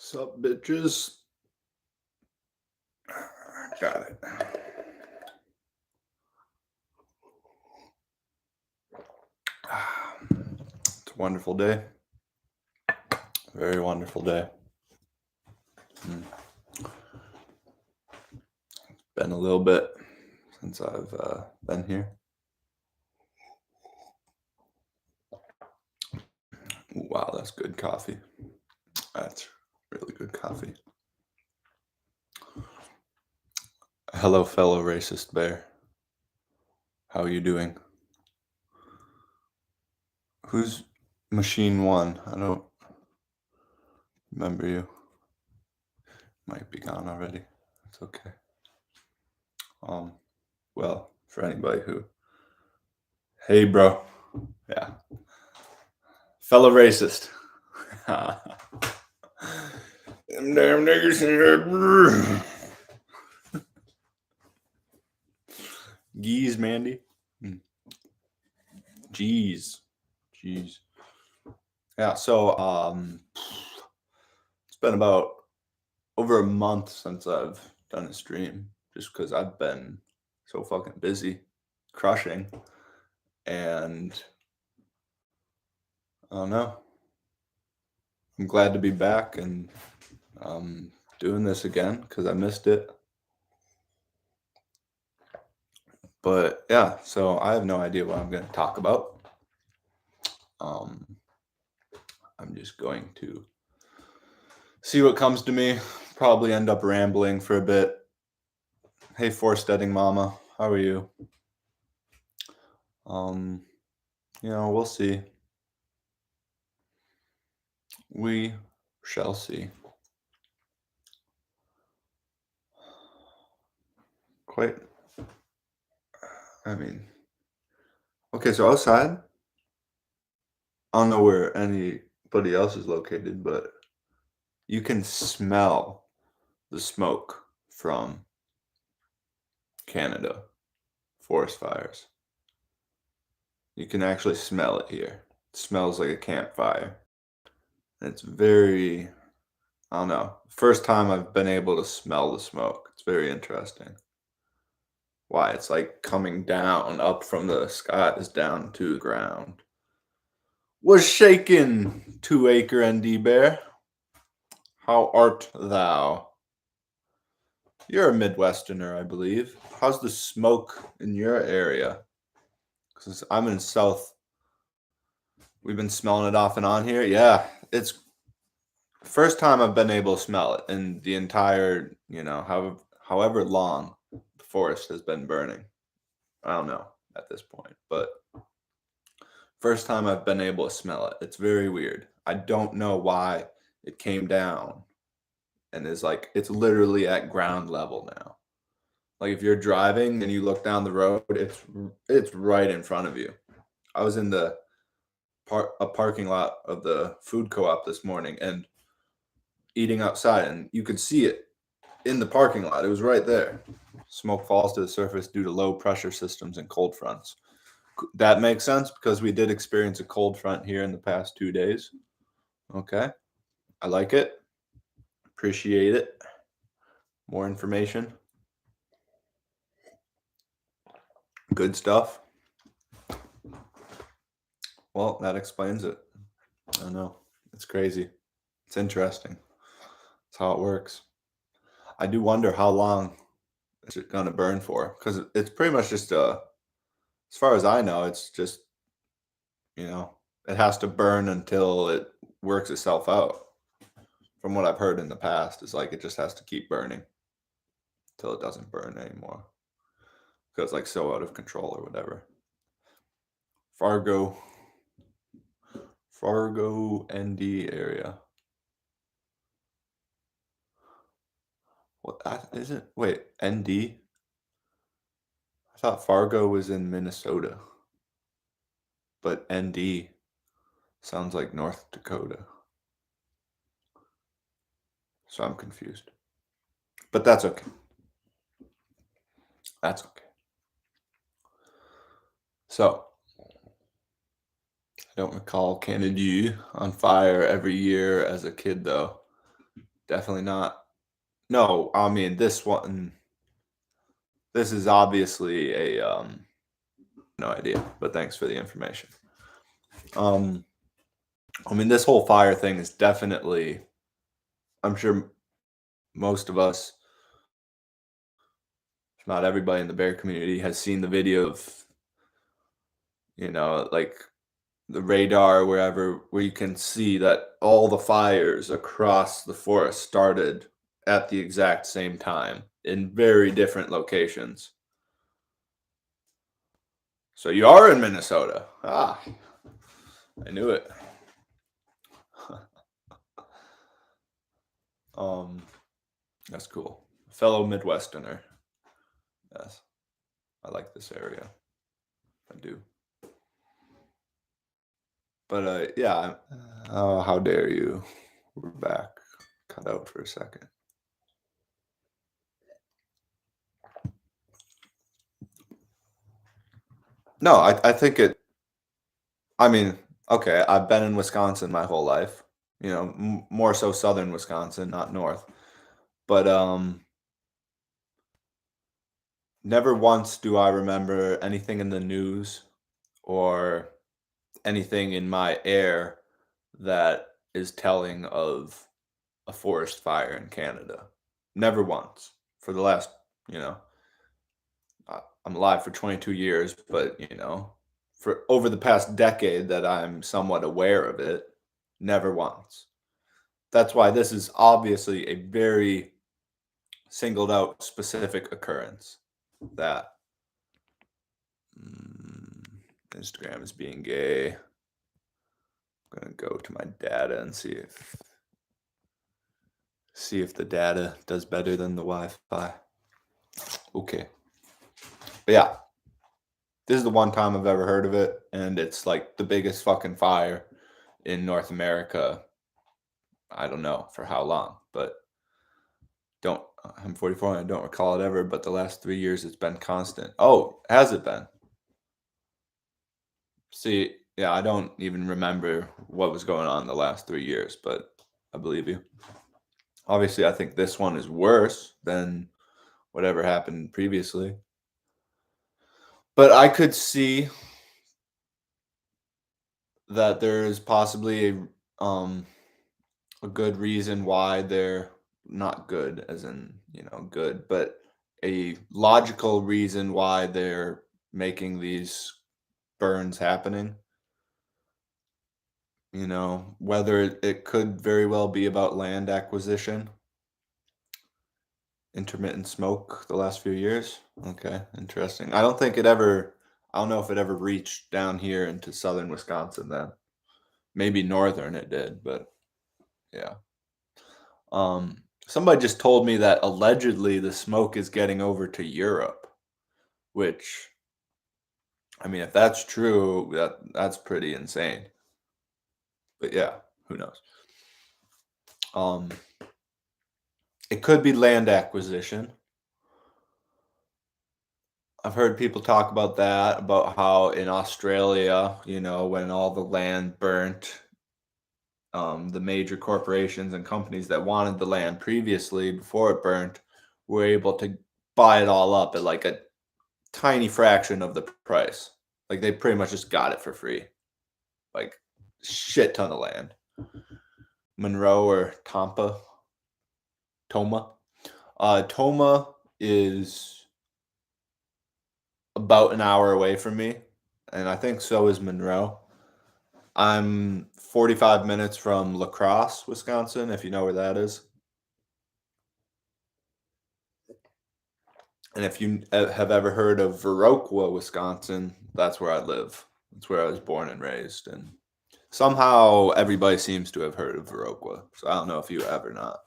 Sup, bitches? Got it. It's a wonderful day. Very wonderful day. Been a little bit since I've been here. Wow, that's good coffee. That's really good coffee. Hello, fellow racist bear. How are you doing? Who's machine one? I don't remember you. Might be gone already. It's okay. Well, for anybody who, hey, bro. Yeah. Fellow racist. Them damn niggas in there. Geez, Mandy. Jeez. Yeah, so it's been about over a month since I've done a stream, just because I've been so fucking busy crushing, and I don't know. I'm glad to be back and doing this again because I missed it. But yeah, so I have no idea what I'm going to talk about. I'm just going to see what comes to me. Probably end up rambling for a bit. Hey, Forsteading Mama, how are you? We'll see. We shall see. Okay, so outside, I don't know where anybody else is located, but you can smell the smoke from Canada forest fires. You can actually smell it here. It smells like a campfire. It's very, I don't know, first time I've been able to smell the smoke. It's very interesting. Why? It's like coming down, up from the skies down to the ground. Was shaken, 2-acre ND bear. How art thou? You're a Midwesterner, I believe. How's the smoke in your area? Because I'm in South. We've been smelling it off and on here. Yeah, it's first time I've been able to smell it in the entire, however long the forest has been burning. I don't know at this point, but first time I've been able to smell it. It's very weird. I don't know why it came down and is like, it's literally at ground level now. Like if you're driving and you look down the road, it's right in front of you. I was in a parking lot of the food co-op this morning and eating outside, and you could see it in the parking lot. It was right there. Smoke falls to the surface due to low pressure systems and cold fronts. That makes sense because we did experience a cold front here in the past 2 days. Okay. I like it. Appreciate it. More information. Good stuff. Well, that explains it. I don't know. It's crazy. It's interesting. That's how it works. I do wonder how long is it going to burn for, because it's pretty much just as far as I know, it's just, it has to burn until it works itself out. From what I've heard in the past, it's like it just has to keep burning until it doesn't burn anymore. Because it's like so out of control or whatever. Fargo ND area. What is it? Wait, ND? I thought Fargo was in Minnesota. But ND sounds like North Dakota. So I'm confused. But that's okay. That's okay. So, I don't recall CanadU on fire every year as a kid, though. Definitely not. No, I mean this one. This is obviously a no idea, but thanks for the information. Um, I mean this whole fire thing is definitely. I'm sure most of us, if not everybody in the bear community, has seen the video of like the radar wherever where you can see that all the fires across the forest started at the exact same time in very different locations. So you are in Minnesota. Ah, I knew it. um, that's cool. Fellow Midwesterner. Yes, I like this area. I do. But yeah. Oh, how dare you? We're back. Cut out for a second. No, I think it. I mean, okay, I've been in Wisconsin my whole life. More so southern Wisconsin, not north. But never once do I remember anything in the news or anything in my air that is telling of a forest fire in Canada. Never once. For the last, you know, I'm alive for 22 years, but for over the past decade that I'm somewhat aware of it, never once. That's why this is obviously a very singled out specific occurrence that Instagram is being gay. I'm gonna go to my data and see if the data does better than the Wi-Fi. Okay. But yeah, this is the one time I've ever heard of it, and it's like the biggest fucking fire in North America. I don't know for how long, but I'm 44 and I don't recall it ever, but the last 3 years it's been constant. Oh, has it been? See, yeah, I don't even remember what was going on the last 3 years, but I believe you. Obviously, I think this one is worse than whatever happened previously. But I could see that there is possibly a good reason why they're not good, as in, good, but a logical reason why they're making these burns happening. Whether it could very well be about land acquisition, intermittent smoke the last few years. Okay, interesting. I don't know if it ever reached down here into southern Wisconsin then. Maybe northern it did, but yeah. Somebody just told me that allegedly the smoke is getting over to Europe, which, I mean, if that's true, that's pretty insane. But yeah, who knows? It could be land acquisition. I've heard people talk about that, about how in Australia, when all the land burnt, the major corporations and companies that wanted the land previously before it burnt were able to buy it all up at like a tiny fraction of the price. Like they pretty much just got it for free. Like shit ton of land. Monroe or Toma. Toma is about an hour away from me, and I think so is Monroe. I'm 45 minutes from La Crosse, Wisconsin, if you know where that is. And if you have ever heard of Viroqua, Wisconsin, that's where I live. That's where I was born and raised. And somehow everybody seems to have heard of Viroqua. So I don't know if you have or not.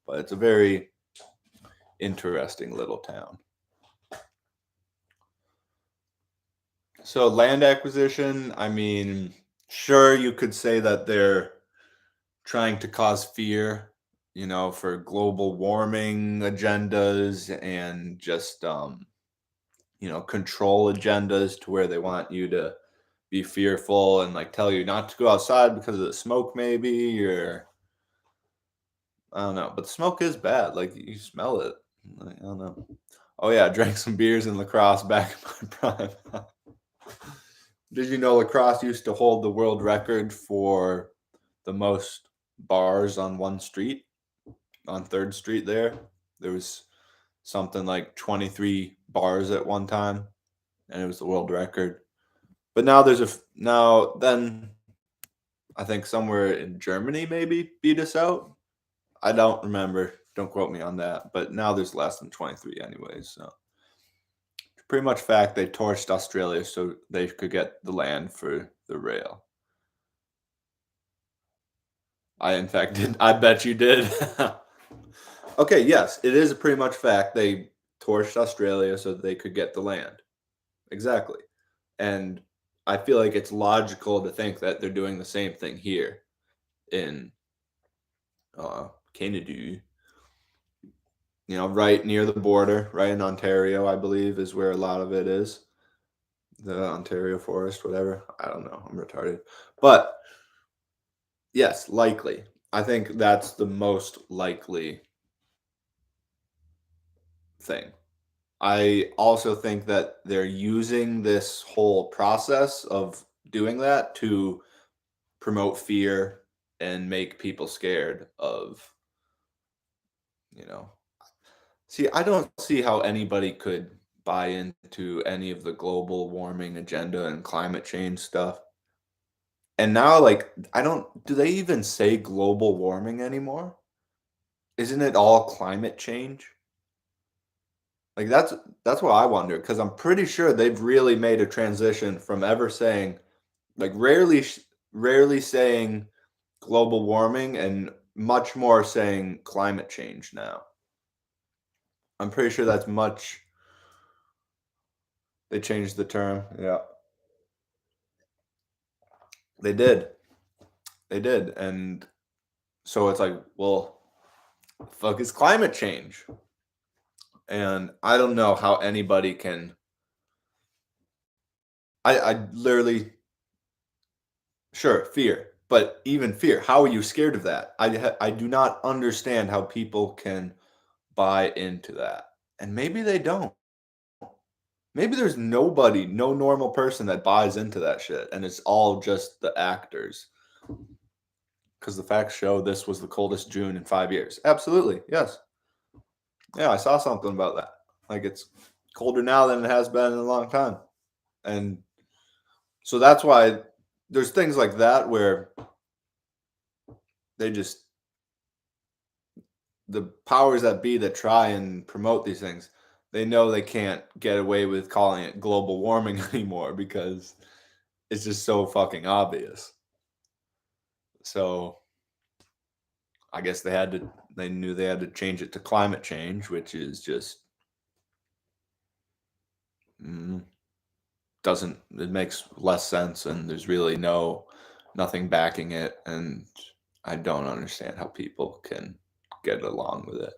But it's a very interesting little town. So land acquisition, I mean, sure, you could say that they're trying to cause fear, for global warming agendas and just control agendas to where they want you to be fearful and like tell you not to go outside because of the smoke maybe, or I don't know, but smoke is bad. Like you smell it. Like, I don't know. Oh yeah, I drank some beers in lacrosse back in my prime. Did you know lacrosse used to hold the world record for the most bars on one street, on Third Street there? There was something like 23 bars at one time, and it was the world record. But now now then I think somewhere in Germany maybe beat us out. I don't remember. Don't quote me on that. But now there's less than 23 anyways. So pretty much fact they torched Australia so they could get the land for the rail. I in fact did. I bet you did. Okay, yes, it is a pretty much fact they torched Australia so that they could get the land. Exactly. And I feel like it's logical to think that they're doing the same thing here in CanadU. You know, right near the border, right in Ontario, I believe, is where a lot of it is. The Ontario forest, whatever. I don't know. I'm retarded. But yes, likely. I think that's the most likely thing. I also think that they're using this whole process of doing that to promote fear and make people scared of, you know. See, I don't see how anybody could buy into any of the global warming agenda and climate change stuff. And now, like, I don't, do they even say global warming anymore? Isn't it all climate change? Like that's what I wonder because I'm pretty sure they've really made a transition from ever saying like rarely saying global warming and much more saying climate change now. I'm pretty sure that's much they changed the term. Yeah. They did. They did. And so it's like, well, fuck is climate change? And I don't know how anybody can I literally sure, fear. But even fear, how are you scared of that? I do not understand how people can buy into that. And maybe they don't. Maybe there's nobody, no normal person that buys into that shit, and it's all just the actors. Because the facts show this was the coldest June in 5 years. Absolutely, yes. Yeah, I saw something about that. Like it's colder now than it has been in a long time, and so that's why there's things like that where they just the powers that be that try and promote these things, they know they can't get away with calling it global warming anymore because it's just so fucking obvious. So I guess they knew they had to change it to climate change, which is just mm, doesn't it makes less sense and there's really nothing backing it and I don't understand how people can get along with it.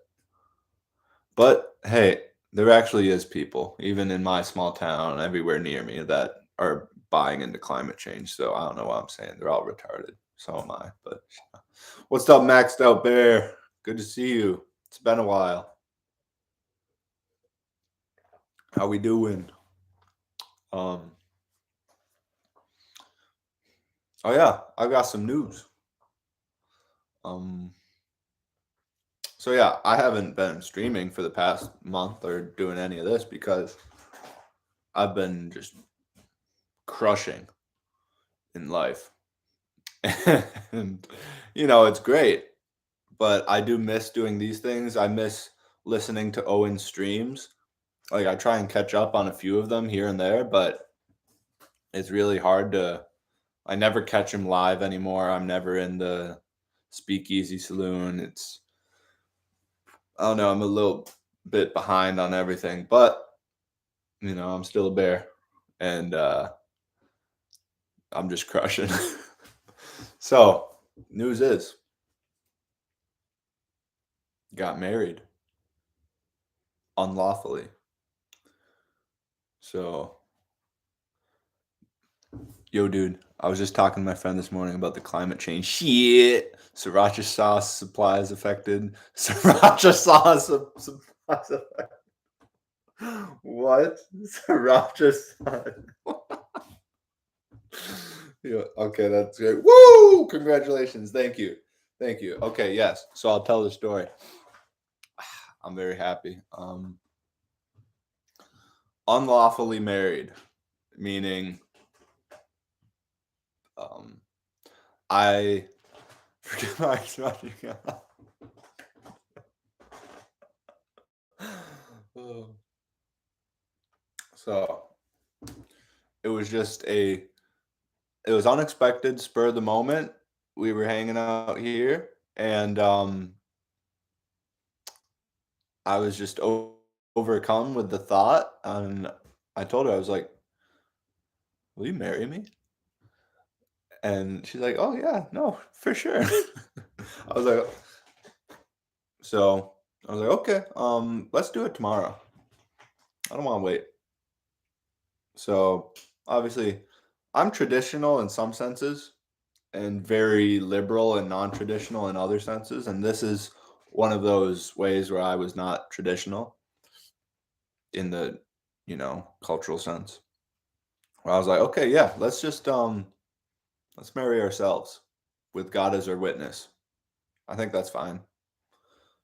But hey, there actually is people, even in my small town, everywhere near me, that are buying into climate change. So I don't know what I'm saying. They're all retarded. So am I. But what's up, Maxed Out Bear? Good to see you. It's been a while. How we doing? Um. Oh yeah, I got some news. Um. So yeah, I haven't been streaming for the past month or doing any of this because I've been just crushing in life. And it's great, but I do miss doing these things. I miss listening to Owen streams. Like I try and catch up on a few of them here and there, but it's really hard to I never catch him live anymore. I'm never in the speakeasy saloon. It's I don't know, I'm a little bit behind on everything, but I'm still a bear and I'm just crushing. So, news is got married unlawfully. So, yo, dude, I was just talking to my friend this morning about the climate change shit. Sriracha sauce supplies affected. Sriracha sauce supplies affected. What? Sriracha sauce. Yeah, okay, that's great. Woo! Congratulations. Thank you. Thank you. Okay, yes. So I'll tell the story. I'm very happy. Unlawfully married, meaning um I forget my expression. Oh. So it was just it was unexpected, spur of the moment. We were hanging out here, and I was just overcome with the thought, and I told her, I was like, "Will you marry me?" And she's like, "Oh yeah, no, for sure." I was like, so I was like, "Okay, let's do it tomorrow. I don't want to wait." So obviously, I'm traditional in some senses and very liberal and non-traditional in other senses, and this is one of those ways where I was not traditional in the, cultural sense. Where I was like, "Okay, yeah, let's marry ourselves with God as our witness." I think that's fine.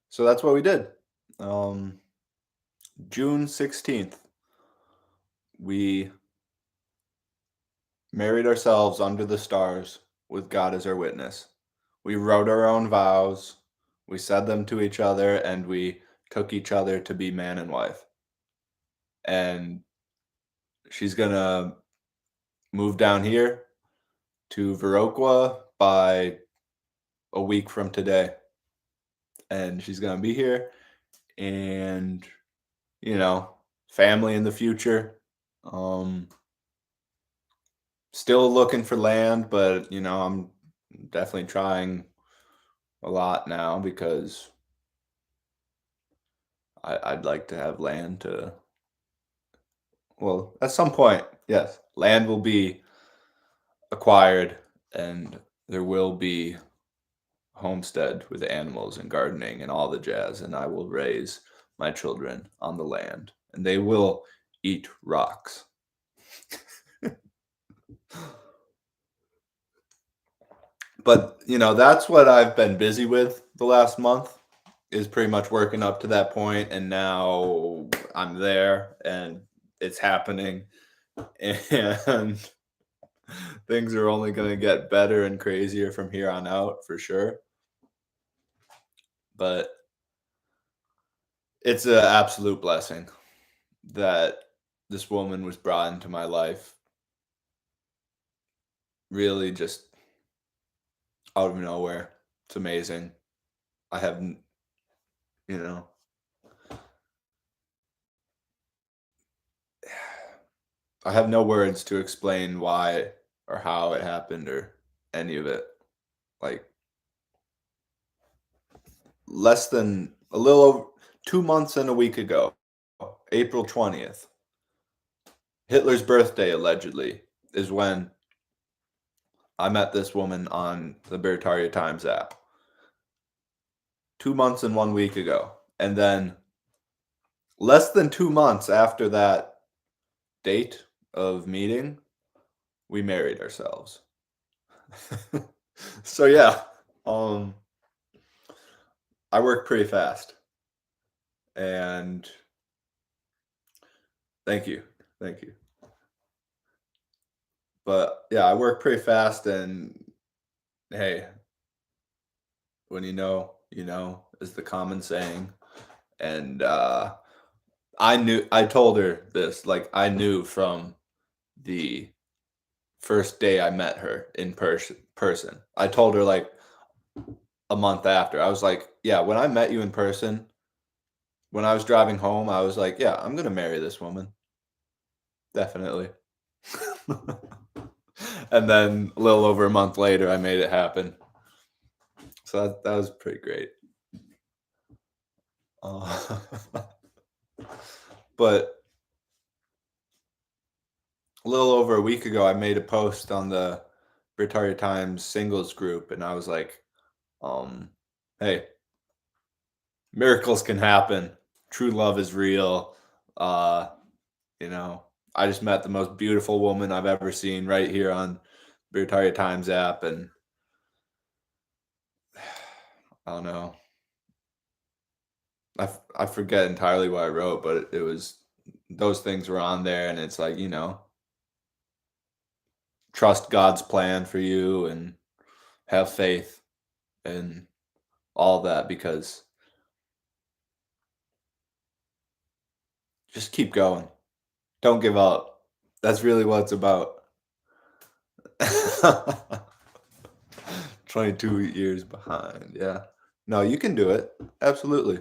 So that's what we did. Um, June 16th, we married ourselves under the stars with God as our witness. We wrote our own vows, we said them to each other, and we took each other to be man and wife. And she's gonna move down here to Viroqua by a week from today. And she's gonna be here and, you know, family in the future. Um, Still looking for land, but I'm definitely trying a lot now because I'd like to have land to, well, at some point, yes, land will be acquired and there will be homestead with animals and gardening and all the jazz, and I will raise my children on the land and they will eat rocks. But, that's what I've been busy with the last month is pretty much working up to that point, and now I'm there and it's happening, and things are only going to get better and crazier from here on out for sure. But it's an absolute blessing that this woman was brought into my life really just out of nowhere. It's amazing. I have, you know, I have no words to explain why or how it happened or any of it. Like less than a little over 2 months and a week ago, April 20th, Hitler's birthday allegedly is when I met this woman on the Bertaria Times app. 2 months and 1 week ago. And then less than 2 months after that date of meeting, we married ourselves. So yeah, um, I work pretty fast. And thank you. Thank you. But yeah, I work pretty fast and hey, when you know is the common saying. And I told her this, like I knew from the first day I met her in person. I told her like a month after. I was like, "Yeah, when I met you in person, when I was driving home, I was like, yeah, I'm gonna marry this woman. Definitely." And then a little over a month later, I made it happen. So that was pretty great. Uh, but a little over a week ago, I made a post on the Britannia Times singles group, and I was like, Um, hey, miracles can happen. True love is real. Uh, you know, I just met the most beautiful woman I've ever seen right here on Retire Times app, and I don't know. I forget entirely what I wrote, but it was those things were on there, and it's like, trust God's plan for you and have faith and all that because just keep going. Don't give up. That's really what it's about. 22 years behind. Yeah. No, you can do it. Absolutely.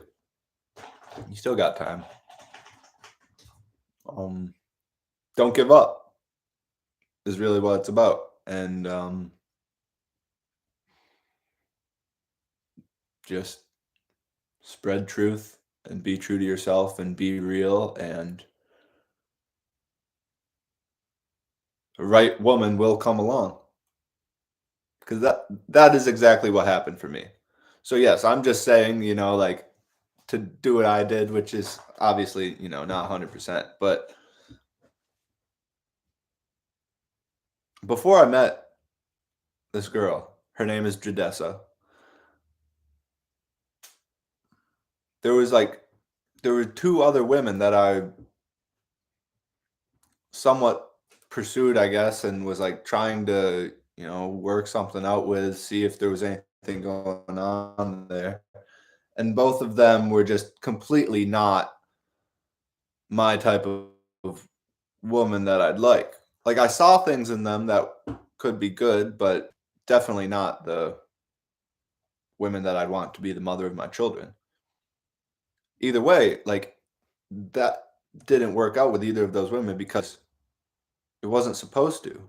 You still got time. Um, don't give up is really what it's about. And just spread truth and be true to yourself and be real, and the right woman will come along, because that is exactly what happened for me. So yes, I'm just saying, like, to do what I did, which is obviously, not 100%, but before I met this girl, her name is Jadessa. There was like there were two other women that I somewhat pursued, I guess, and was like trying to, work something out with, see if there was anything going on there. And both of them were just completely not my type of woman that I'd like. Like, I saw things in them that could be good, but definitely not the women that I'd want to be the mother of my children. Either way, like, that didn't work out with either of those women because it wasn't supposed to.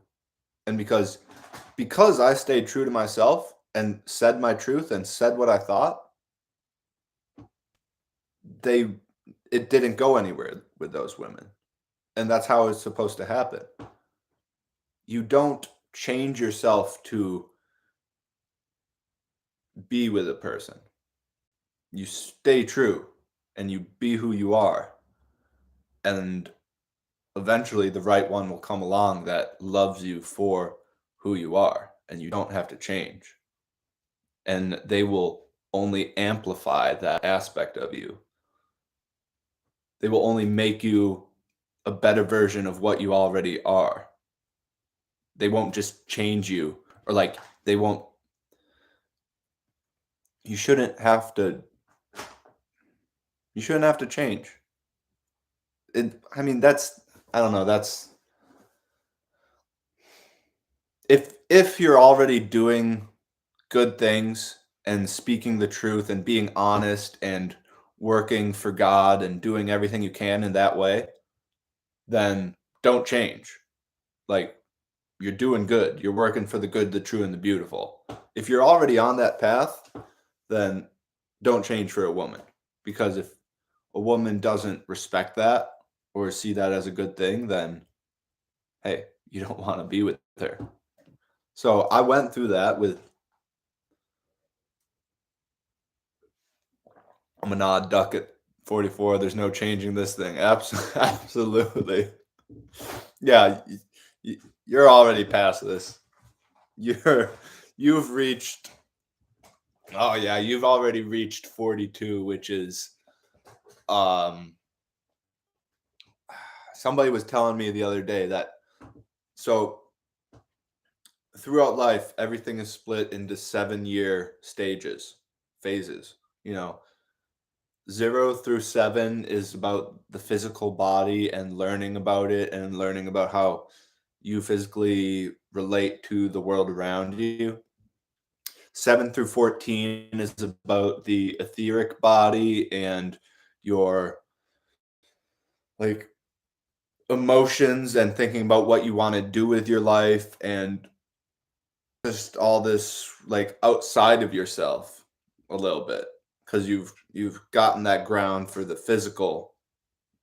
And because I stayed true to myself and said my truth and said what I thought, they it didn't go anywhere with those women. And that's how it's supposed to happen. You don't change yourself to be with a person. You stay true and you be who you are. And eventually the right one will come along that loves you for who you are, and you don't have to change. And they will only amplify that aspect of you. They will only make you a better version of what you already are. They won't just change you, or like they won't you shouldn't have to change. That's I don't know, that's if you're already doing good things and speaking the truth and being honest and working for God and doing everything you can in that way, then don't change. Like, you're doing good. You're working for the good, the true, and the beautiful. If you're already on that path, then don't change for a woman. Because if a woman doesn't respect that or see that as a good thing, then hey, you don't want to be with her. So I went through that with I'm a nod duck at 44. There's no changing this thing. Absolutely. Yeah, you're already past this. You've reached. Oh yeah, you've already reached 42, which is um. Somebody was telling me the other day that so throughout life, everything is split into 7-year stages, phases. You know, 0 through 7 is about the physical body and learning about it and learning about how you physically relate to the world around you. 7 through 14 is about the etheric body and your like emotions and thinking about what you want to do with your life and just all this like outside of yourself a little bit because you've gotten that ground for the physical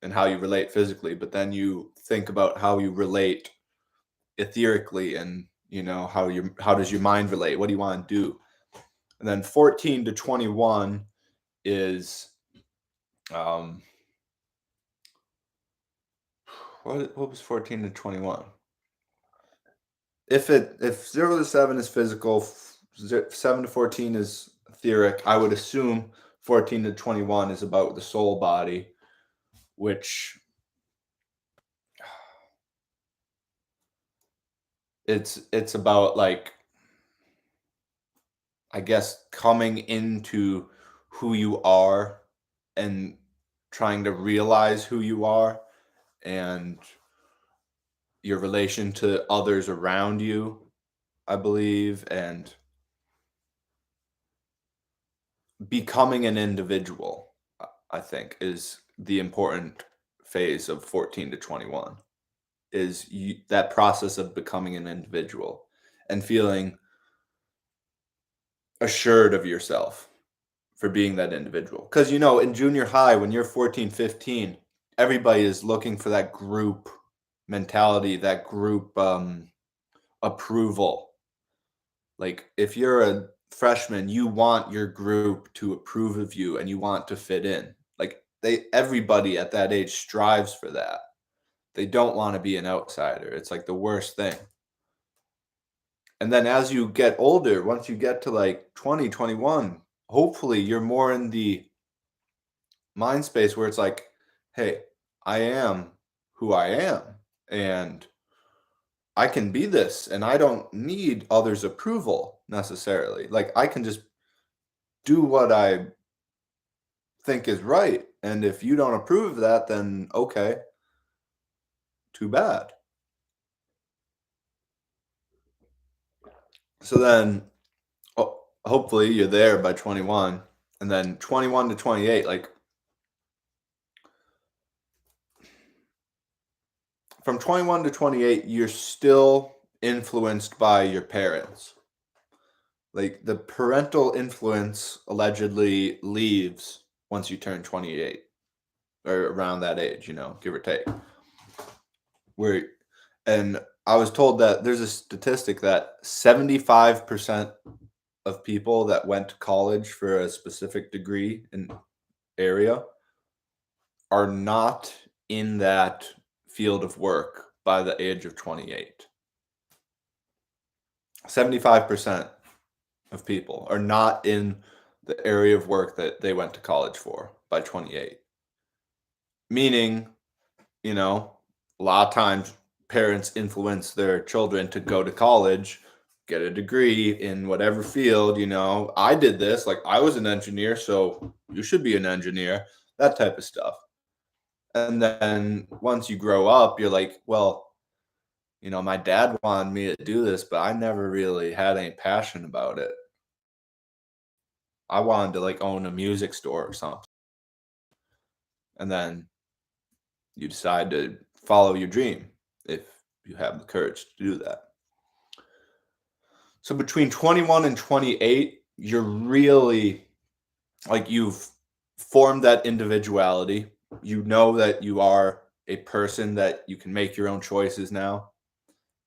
and how you relate physically, but then you think about how you relate etherically and how does your mind relate, what do you want to do. And then 14 to 21 is what was 14 to 21? If 0 to 7 is physical, 7 to 14 is etheric, I would assume 14 to 21 is about the soul body, which it's about, like, I guess, coming into who you are and trying to realize who you are and your relation to others around you, I believe, and becoming an individual, I think, is the important phase of 14 to 21, is that process of becoming an individual and feeling assured of yourself for being that individual. Because, in junior high, when you're 14, 15, everybody is looking for that group mentality, that group approval. Like, if you're a freshman, you want your group to approve of you and you want to fit in. Like, everybody at that age strives for that. They don't want to be an outsider. It's like the worst thing. And then as you get older, once you get to like 20, 21, hopefully you're more in the mind space where it's like, hey, I am who I am, and I can be this, and I don't need others' approval necessarily. Like, I can just do what I think is right. And if you don't approve of that, then okay, too bad. So then, hopefully you're there by 21, and then 21 to 28, like, from 21 to 28, you're still influenced by your parents. Like, the parental influence allegedly leaves once you turn 28 or around that age, give or take. And I was told that there's a statistic that 75% of people that went to college for a specific degree and area are not in that field of work by the age of 28. 75% of people are not in the area of work that they went to college for by 28. Meaning, a lot of times parents influence their children to go to college, get a degree in whatever field. I did this, like, I was an engineer, so you should be an engineer, that type of stuff. And then once you grow up, you're like, well, my dad wanted me to do this, but I never really had any passion about it. I wanted to, like, own a music store or something. And then you decide to follow your dream if you have the courage to do that. So between 21 and 28, you're really, like, you've formed that individuality. You know that you are a person, that you can make your own choices now.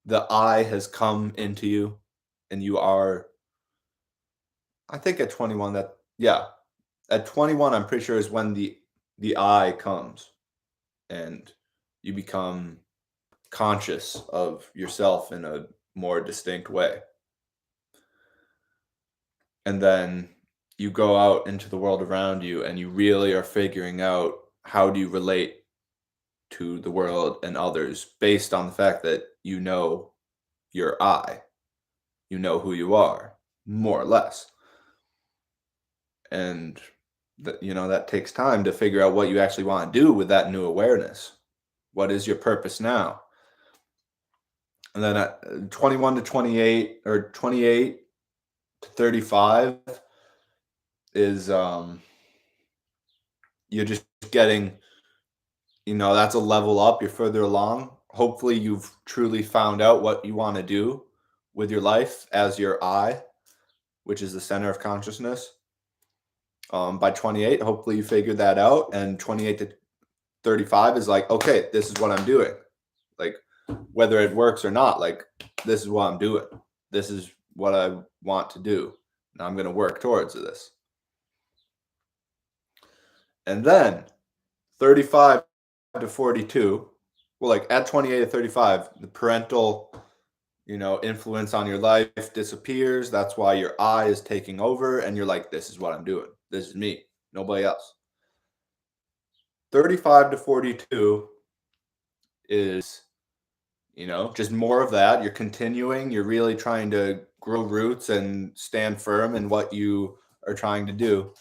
The I has come into you, and you are, I think at 21, at 21, I'm pretty sure is when the I comes and you become conscious of yourself in a more distinct way. And then you go out into the world around you and you really are figuring out how do you relate to the world and others based on the fact that your I, you know who you are, more or less. And that takes time to figure out what you actually want to do with that new awareness. What is your purpose now? And then at 21 to 28 or 28 to 35 is you're just getting, that's a level up. You're further along. Hopefully you've truly found out what you want to do with your life as your I, which is the center of consciousness. By 28, hopefully you figured that out. And 28 to 35 is like, okay, this is what I'm doing. Like, whether it works or not, like, this is what I'm doing. This is what I want to do. Now I'm going to work towards this. And then 35 to 42, well, like at 28 to 35, the parental, influence on your life disappears. That's why your I is taking over and you're like, this is what I'm doing. This is me, nobody else. 35 to 42 is, just more of that. You're continuing, you're really trying to grow roots and stand firm in what you are trying to do.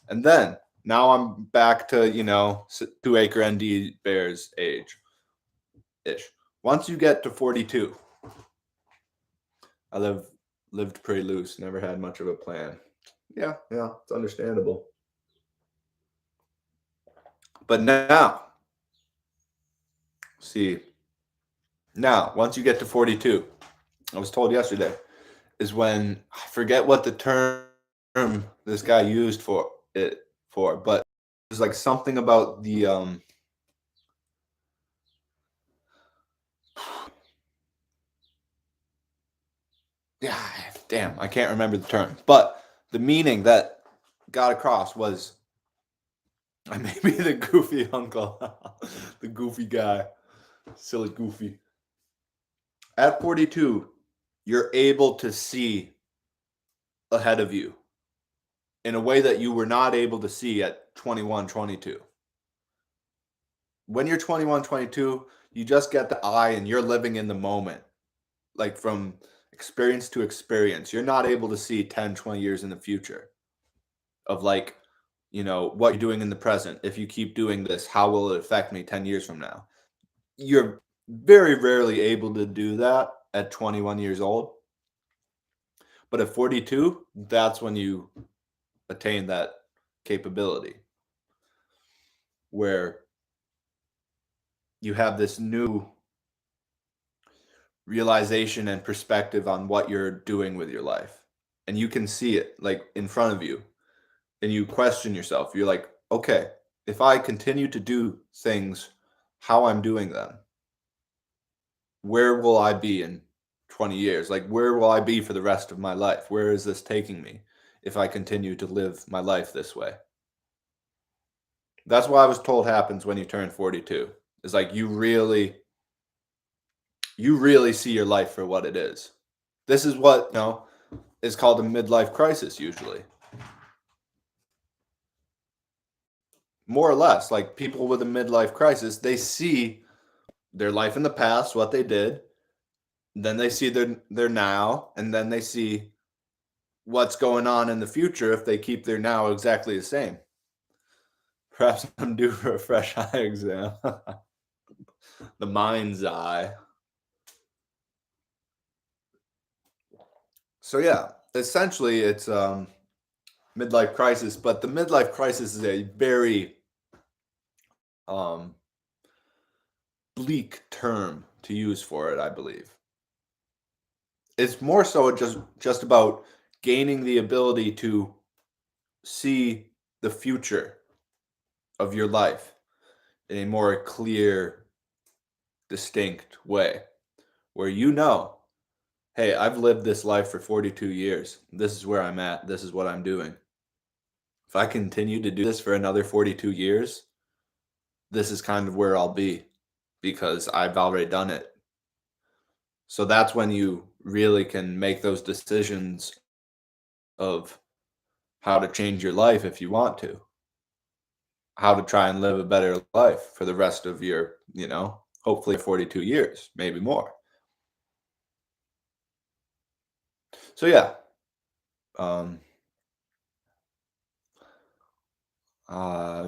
And then now I'm back to, 2 acre ND bears age ish. Once you get to 42, I lived pretty loose, never had much of a plan. Yeah, it's understandable. But now, see, now once you get to 42, I was told yesterday, is when I forget what the term this guy used for it for, but it's like something about the yeah, damn, I can't remember the term, but the meaning that got across was I may be the goofy uncle, the goofy guy, silly goofy. At 42, you're able to see ahead of you in a way that you were not able to see at 21, 22. When you're 21, 22, you just get the eye and you're living in the moment, like from experience to experience. You're not able to see 10, 20 years in the future of like, what you're doing in the present. If you keep doing this, how will it affect me 10 years from now? You're very rarely able to do that at 21 years old. But at 42, that's when you attain that capability where you have this new realization and perspective on what you're doing with your life. And you can see it like in front of you and you question yourself. You're like, okay, if I continue to do things how I'm doing them, where will I be in 20 years? Like, where will I be for the rest of my life? Where is this taking me if I continue to live my life this way? That's what I was told happens when you turn 42. It's like you really see your life for what it is. This is what, is called a midlife crisis usually. More or less, like people with a midlife crisis, they see their life in the past, what they did, then they see their now, and then they see what's going on in the future if they keep their now exactly the same. Perhaps I'm due for a fresh eye exam. The mind's eye. So yeah, essentially it's midlife crisis, but the midlife crisis is a very um bleak term to use for it, I believe. It's more so just about gaining the ability to see the future of your life in a more clear, distinct way, where hey, I've lived this life for 42 years. This is where I'm at. This is what I'm doing. If I continue to do this for another 42 years, this is kind of where I'll be because I've already done it. So that's when you really can make those decisions of how to change your life if you want to, how to try and live a better life for the rest of your, hopefully 42 years, maybe more. So yeah,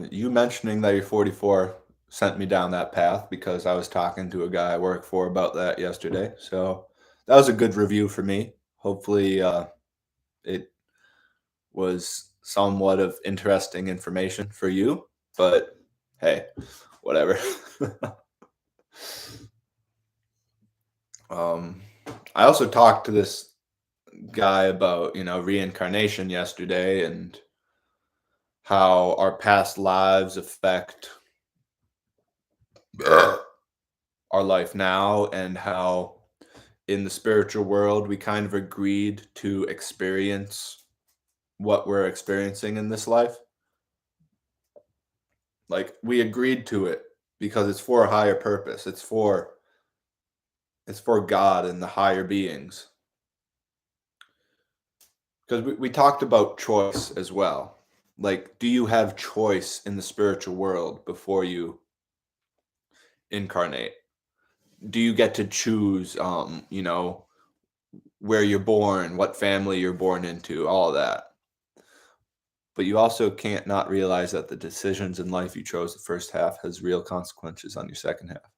you mentioning that you're 44 sent me down that path because I was talking to a guy I work for about that yesterday. So that was a good review for me. Hopefully, it was somewhat of interesting information for you, but hey, whatever. um, I also talked to this guy about, reincarnation yesterday and how our past lives affect our life now and how in the spiritual world we kind of agreed to experience what we're experiencing in this life. Like, we agreed to it because it's for a higher purpose. It's for God and the higher beings. Because we talked about choice as well. Like, do you have choice in the spiritual world before you incarnate? Do you get to choose, where you're born, what family you're born into, all of that? But you also can't not realize that the decisions in life you chose the first half has real consequences on your second half.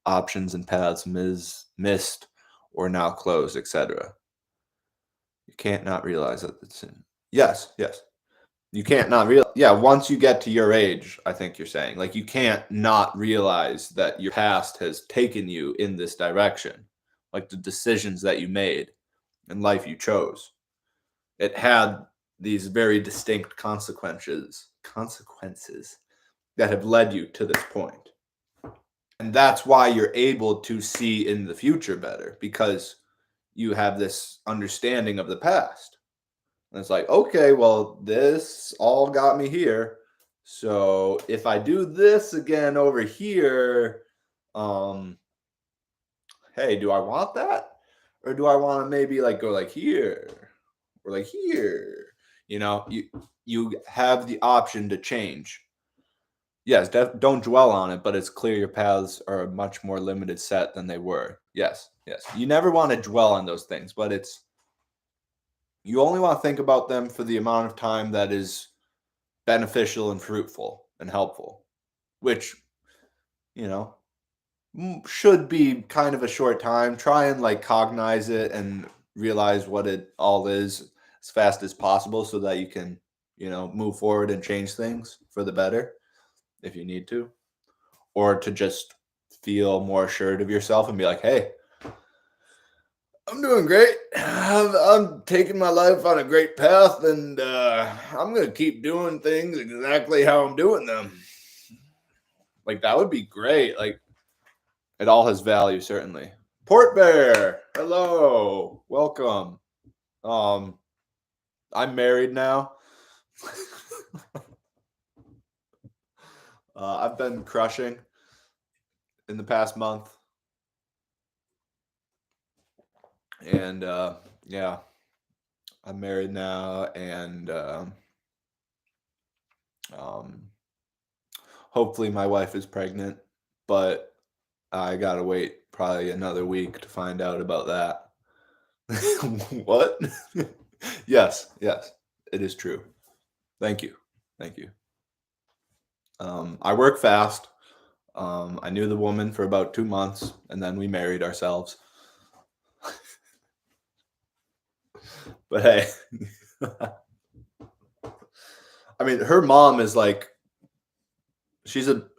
Options and paths missed or now closed, etc. You can't not realize that it's in. Yes, yes. You can't not realize. Yeah, once you get to your age, I think you're saying, like, you can't not realize that your past has taken you in this direction. Like, the decisions that you made and life you chose, it had these very distinct consequences that have led you to this point. And that's why you're able to see in the future better, because you have this understanding of the past. And it's like, okay, well, this all got me here. So if I do this again over here, hey, do I want that? Or do I want to maybe like go like here or like here? You have the option to change. Yes, don't dwell on it, but it's clear your paths are a much more limited set than they were. Yes, yes. You never want to dwell on those things, but you only want to think about them for the amount of time that is beneficial and fruitful and helpful, which, you know, should be kind of a short time. Try and like cognize it and realize what it all is as fast as possible so that you can, move forward and change things for the better if you need to, or to just feel more assured of yourself and be like, hey, I'm doing great. I'm taking my life on a great path, and I'm going to keep doing things exactly how I'm doing them. Like, that would be great. Like, it all has value, certainly. Port Bear, hello, welcome. I'm married now. I've been crushing in the past month. And yeah, I'm married now, and hopefully my wife is pregnant, but I gotta wait probably another week to find out about that. What? Yes, it is true. Thank you. I work fast. I knew the woman for about 2 months, and then we married ourselves. But hey, I mean, her mom is like,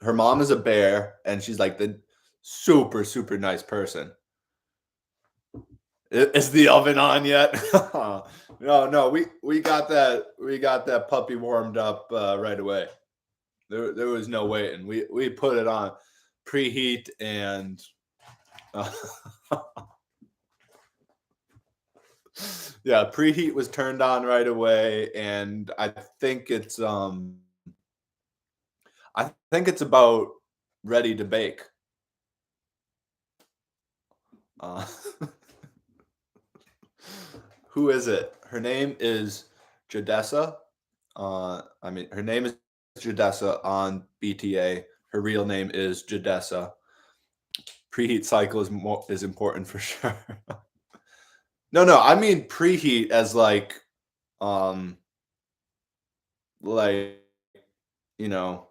her mom is a bear, and she's like the super, super nice person. Is the oven on yet? No, we got that puppy warmed up right away. There was no waiting. We put it on preheat, and yeah, preheat was turned on right away, and I think it's about ready to bake. Who is it? Her name is Jadessa. Her name is Jadessa on BTA. Her real name is Jadessa. Preheat cycle is important for sure. No, I mean preheat as like you know,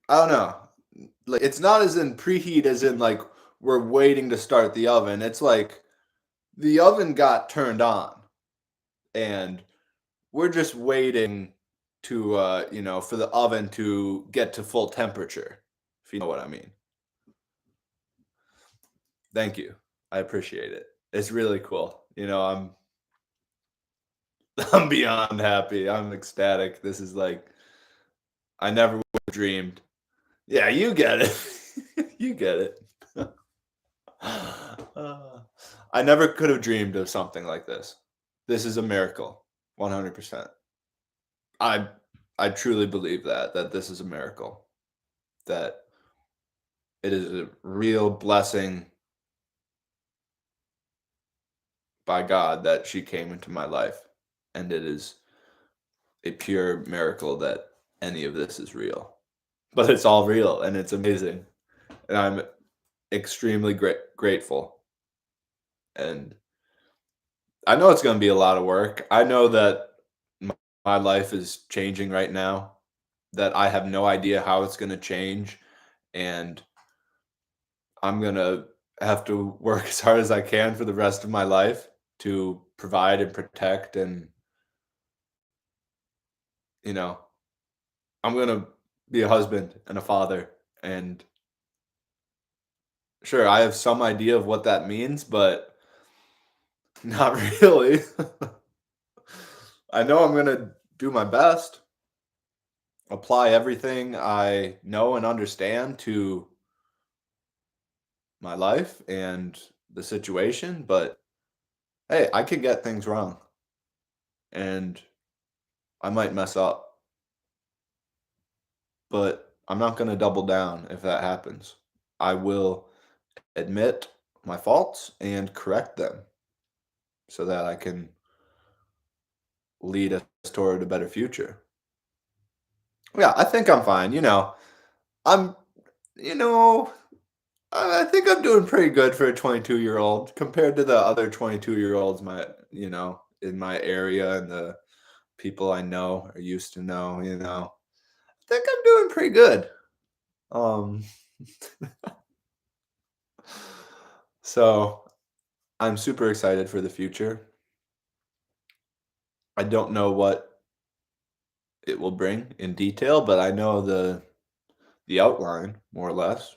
I don't know. Like, it's not as in preheat as in like we're waiting to start the oven. It's like the oven got turned on, and we're just waiting to for the oven to get to full temperature, if you know what I mean. Thank you. I appreciate it. It's really cool. I'm beyond happy. I'm ecstatic. This is like, I never would have dreamed. Yeah, you get it. You get it. I never could have dreamed of something like this. This is a miracle, 100%. I I truly believe that this is a miracle, that it is a real blessing by God that she came into my life, and it is a pure miracle that any of this is real. But it's all real, and it's amazing, and I'm extremely grateful, and I know it's gonna be a lot of work. I know that my life is changing right now, that I have no idea how it's gonna change, and I'm gonna have to work as hard as I can for the rest of my life to provide and protect, and, you know, I'm gonna be a husband and a father, and sure, I have some idea of what that means, but not really. I know I'm gonna do my best, apply everything I know and understand to my life and the situation, but hey, I could get things wrong and I might mess up, but I'm not going to double down if that happens. I will admit my faults and correct them so that I can lead us toward a better future. Yeah, I think I'm fine. I'm, you know, I think I'm doing pretty good for a 22-year-old compared to the other 22-year-olds in my area and the people I know or used to know. I think I'm doing pretty good. Um so I'm super excited for the future. I don't know what it will bring in detail, but I know the outline more or less.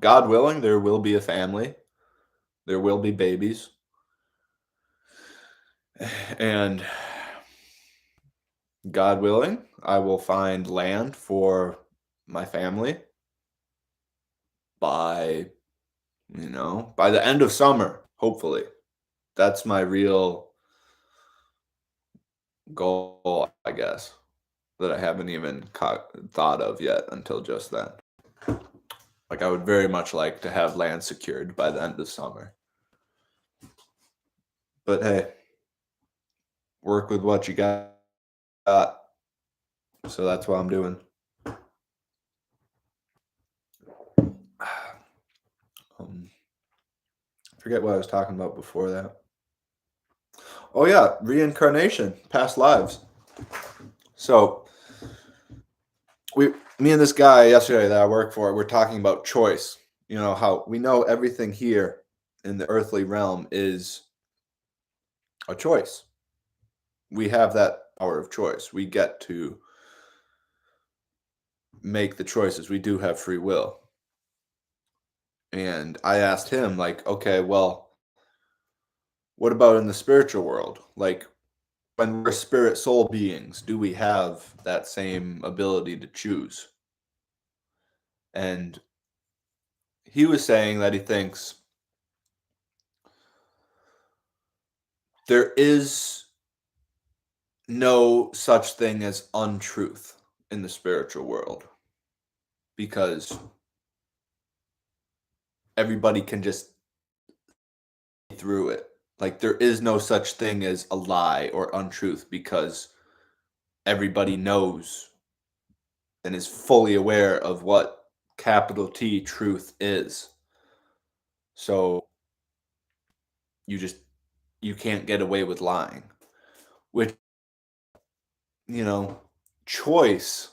God willing, there will be a family. There will be babies. And God willing, I will find land for my family by, by the end of summer, hopefully. That's my real goal, I guess, that I haven't even thought of yet until just then. Like, I would very much like to have land secured by the end of summer. But hey, work with what you got. So that's what I'm doing. Forget what I was talking about before that. Oh yeah, reincarnation, past lives. So me and this guy yesterday that I work for, we're talking about choice. How we know everything here in the earthly realm is a choice. We have that power of choice. We get to make the choices. We do have free will. And I asked him, like, okay, well, what about in the spiritual world? Like, when we're spirit soul beings, do we have that same ability to choose? And he was saying that he thinks there is no such thing as untruth in the spiritual world because everybody can just see through it. Like, there is no such thing as a lie or untruth because everybody knows and is fully aware of what capital T truth is. So you can't get away with lying. Which, you know, choice,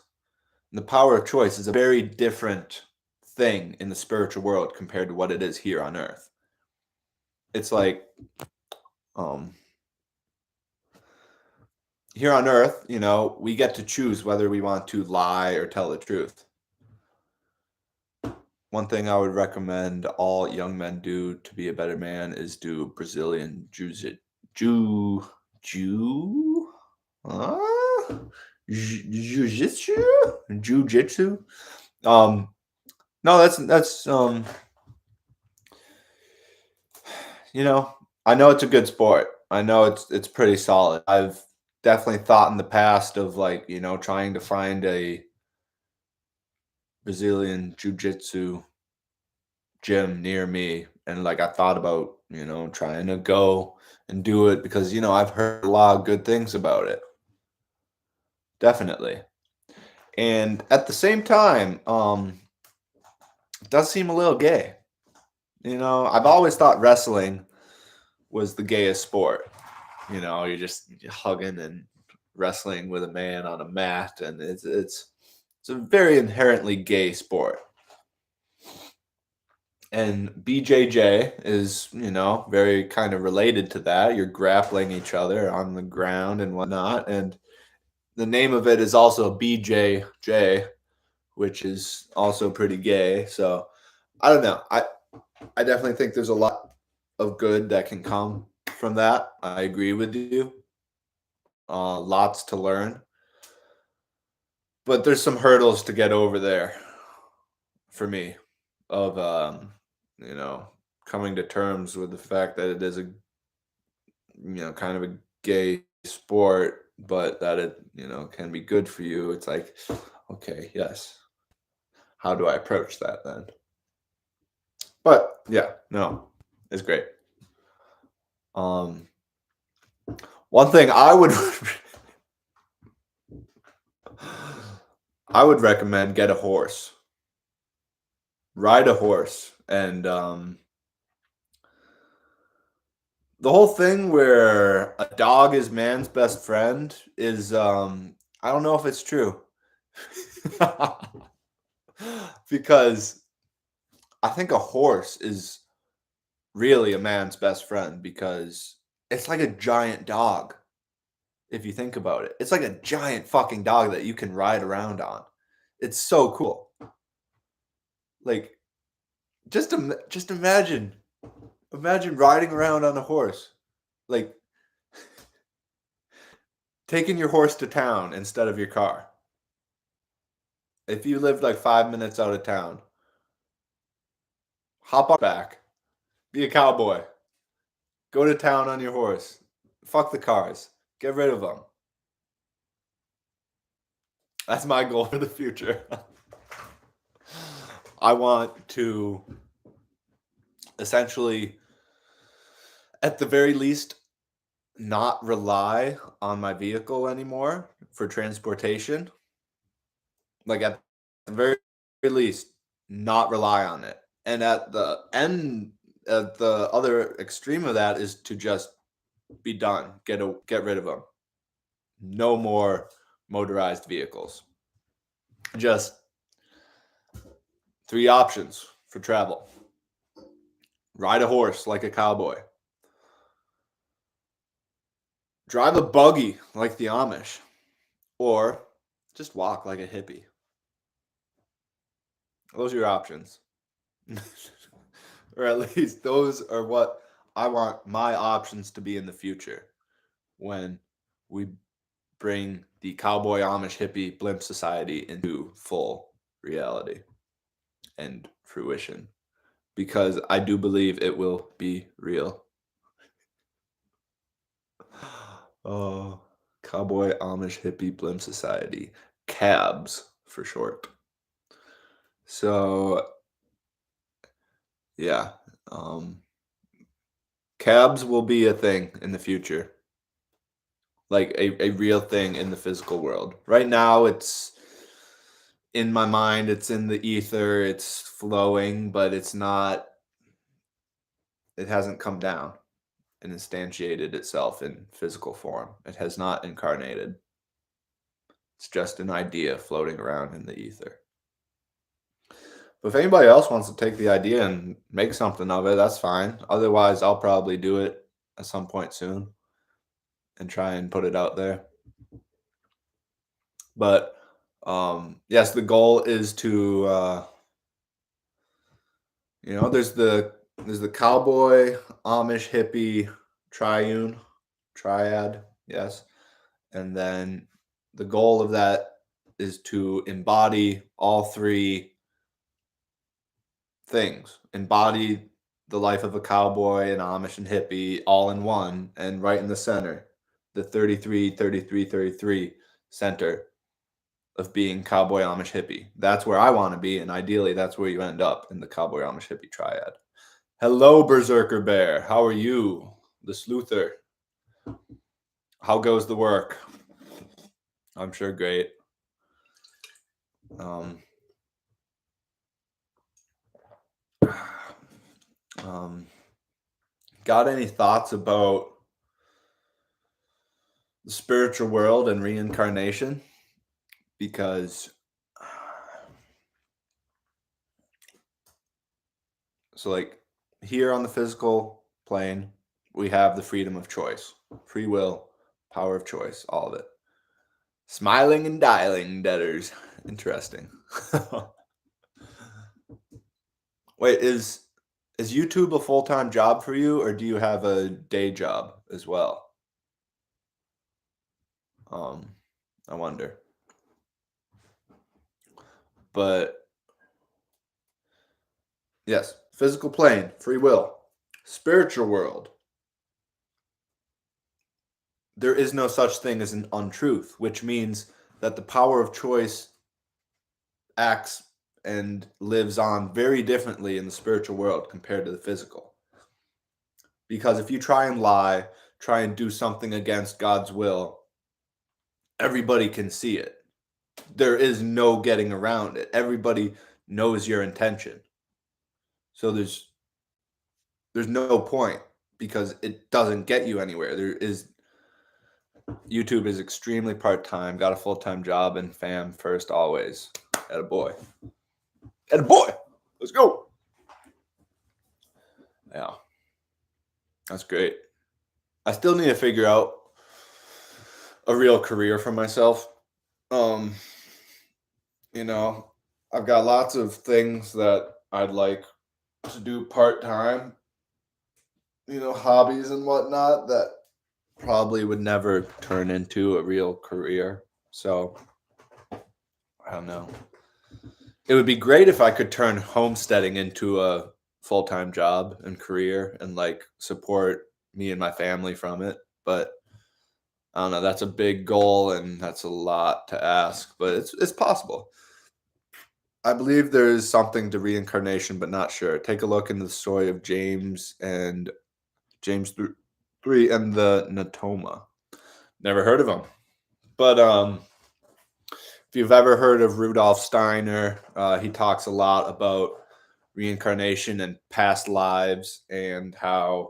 the power of choice is a very different thing in the spiritual world compared to what it is here on earth. It's like here on earth, we get to choose whether we want to lie or tell the truth. One thing I would recommend all young men do to be a better man is do Brazilian jiu-jitsu. Jiu-jitsu? Jiu-jitsu? No, that's I know it's a good sport. I know it's pretty solid. I've definitely thought in the past of like, trying to find a Brazilian jiu-jitsu gym near me. And like I thought about, trying to go and do it because, I've heard a lot of good things about it. Definitely. And at the same time, it does seem a little gay. I've always thought wrestling was the gayest sport. You're just hugging and wrestling with a man on a mat, and it's a very inherently gay sport. And BJJ is, very kind of related to that. You're grappling each other on the ground and whatnot. And the name of it is also BJJ, which is also pretty gay. So I don't know. I definitely think there's a lot of good that can come from that. I agree with you. Lots to learn. But there's some hurdles to get over there for me of you know, coming to terms with the fact that it is a kind of a gay sport, but that it, can be good for you. It's like, okay, yes. How do I approach that then? But yeah, no, it's great. Um One thing I would I would recommend get a horse. Ride a horse and the whole thing where a dog is man's best friend is I don't know if it's true. Because I think a horse is really a man's best friend because it's like a giant dog if you think about it. It's like a giant fucking dog that you can ride around on. It's so cool. Like just imagine riding around on a horse. Like taking your horse to town instead of your car. If you lived like 5 minutes out of town, hop on back, be a cowboy, go to town on your horse. Fuck the cars. Get rid of them. That's my goal for the future. I want to essentially, at the very least, not rely on my vehicle anymore for transportation. Like at the very least, not rely on it. And at the other extreme of that is to just be done. Get rid of them. No more motorized vehicles. Just three options for travel. Ride a horse like a cowboy. Drive a buggy like the Amish. Or just walk like a hippie. Those are your options. Or at least those are what I want my options to be in the future when we bring the cowboy Amish hippie blimp society into full reality and fruition. Because I do believe it will be real. Oh, cowboy Amish hippie blimp society. Cabs for short. So yeah, um, cabs will be a thing in the future, like a real thing in the physical world. Right now, it's in my mind, it's in the ether, it's flowing, but it's not, it hasn't come down and instantiated itself in physical form. It has not incarnated. It's just an idea floating around in the ether. But if anybody else wants to take the idea and make something of it, that's fine. Otherwise, I'll probably do it at some point soon and try and put it out there. But yes, the goal is to there's the cowboy, Amish, hippie, triad, yes. And then the goal of that is to embody all three things. Embody the life of a cowboy, an Amish and hippie all in one, and right in the center, the 33, 33, 33 center of being cowboy, Amish, hippie. That's where I want to be, and ideally that's where you end up, in the cowboy, Amish, hippie triad. Hello, Berserker Bear. How are you? The Sleuther. How goes the work? I'm sure great. Um, got any thoughts about the spiritual world and reincarnation? Because so like here on the physical plane, we have the freedom of choice, free will, power of choice, all of it. Smiling and dialing debtors. Interesting. Wait, is YouTube a full-time job for you, or do you have a day job as well? I wonder. But yes, physical plane, free will. Spiritual world. There is no such thing as an untruth, which means that the power of choice acts and lives on very differently in the spiritual world compared to the physical. Because if you try and lie, try and do something against God's will, everybody can see it. There is no getting around it. Everybody knows your intention. So there's no point, because it doesn't get you anywhere. YouTube is extremely part-time, got a full-time job, and fam first always. Attaboy. Attaboy! Let's go! Yeah. That's great. I still need to figure out a real career for myself. I've got lots of things that I'd like to do part-time, hobbies and whatnot that probably would never turn into a real career. So, I don't know. It would be great if I could turn homesteading into a full-time job and career and support me and my family from it. But I don't know, that's a big goal and that's a lot to ask, but it's possible. I believe there is something to reincarnation, but not sure. Take a look into the story of James 3 and the Natoma. Never heard of him. But if you've ever heard of Rudolf Steiner, he talks a lot about reincarnation and past lives, and how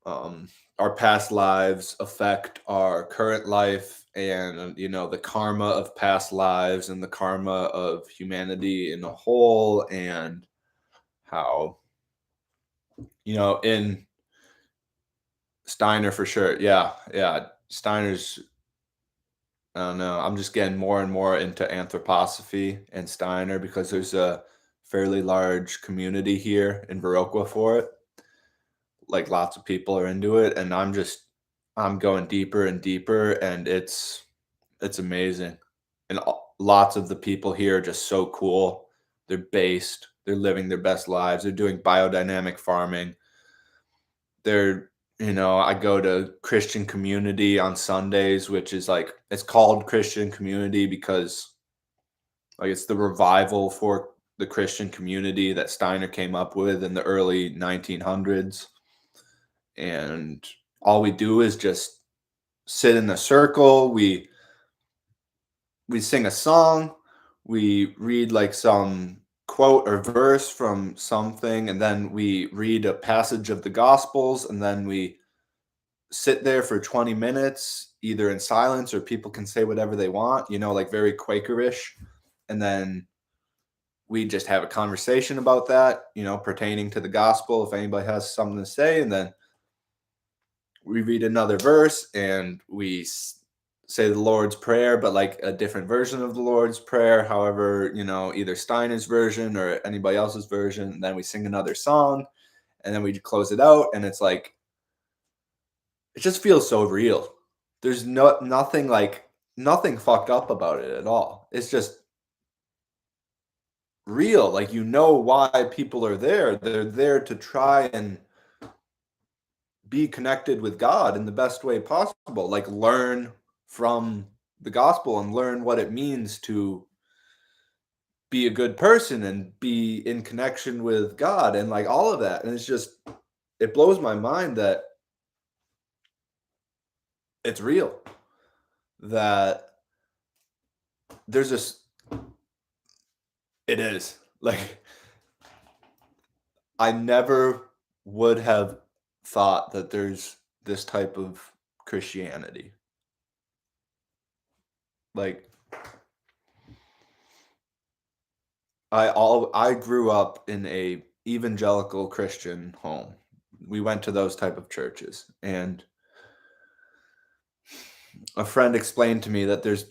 our past lives affect our current life, and the karma of past lives and the karma of humanity in a whole, and how in Steiner for sure. Yeah. Steiner's, I don't know. I'm just getting more and more into anthroposophy and Steiner because there's a fairly large community here in Viroqua for it. Like lots of people are into it, and I'm going deeper and deeper, and it's amazing. And lots of the people here are just so cool. They're living their best lives. They're doing biodynamic farming. I go to Christian Community on Sundays, which is it's called Christian Community because it's the revival for the Christian community that Steiner came up with in the early 1900s. And all we do is just sit in a circle. We sing a song. We read some quote or verse from something, and then we read a passage of the Gospels, and then we sit there for 20 minutes, either in silence or people can say whatever they want, very Quakerish. And then we just have a conversation about that, pertaining to the gospel, if anybody has something to say. And then we read another verse and we say the Lord's Prayer, but a different version of the Lord's Prayer. However, either Steiner's version or anybody else's version. And then we sing another song and then we close it out. And it's it just feels so real. There's nothing fucked up about it at all. It's just real. Like, you know why people are there. They're there to try and be connected with God in the best way possible. Like, learn from the gospel and learn what it means to be a good person and be in connection with God and like all of that. And it's just, it blows my mind that it's real. That there's this, it is. Like, I never would have thought that there's this type of Christianity. Like, I grew up in a evangelical Christian home. We went to those type of churches, and a friend explained to me that there's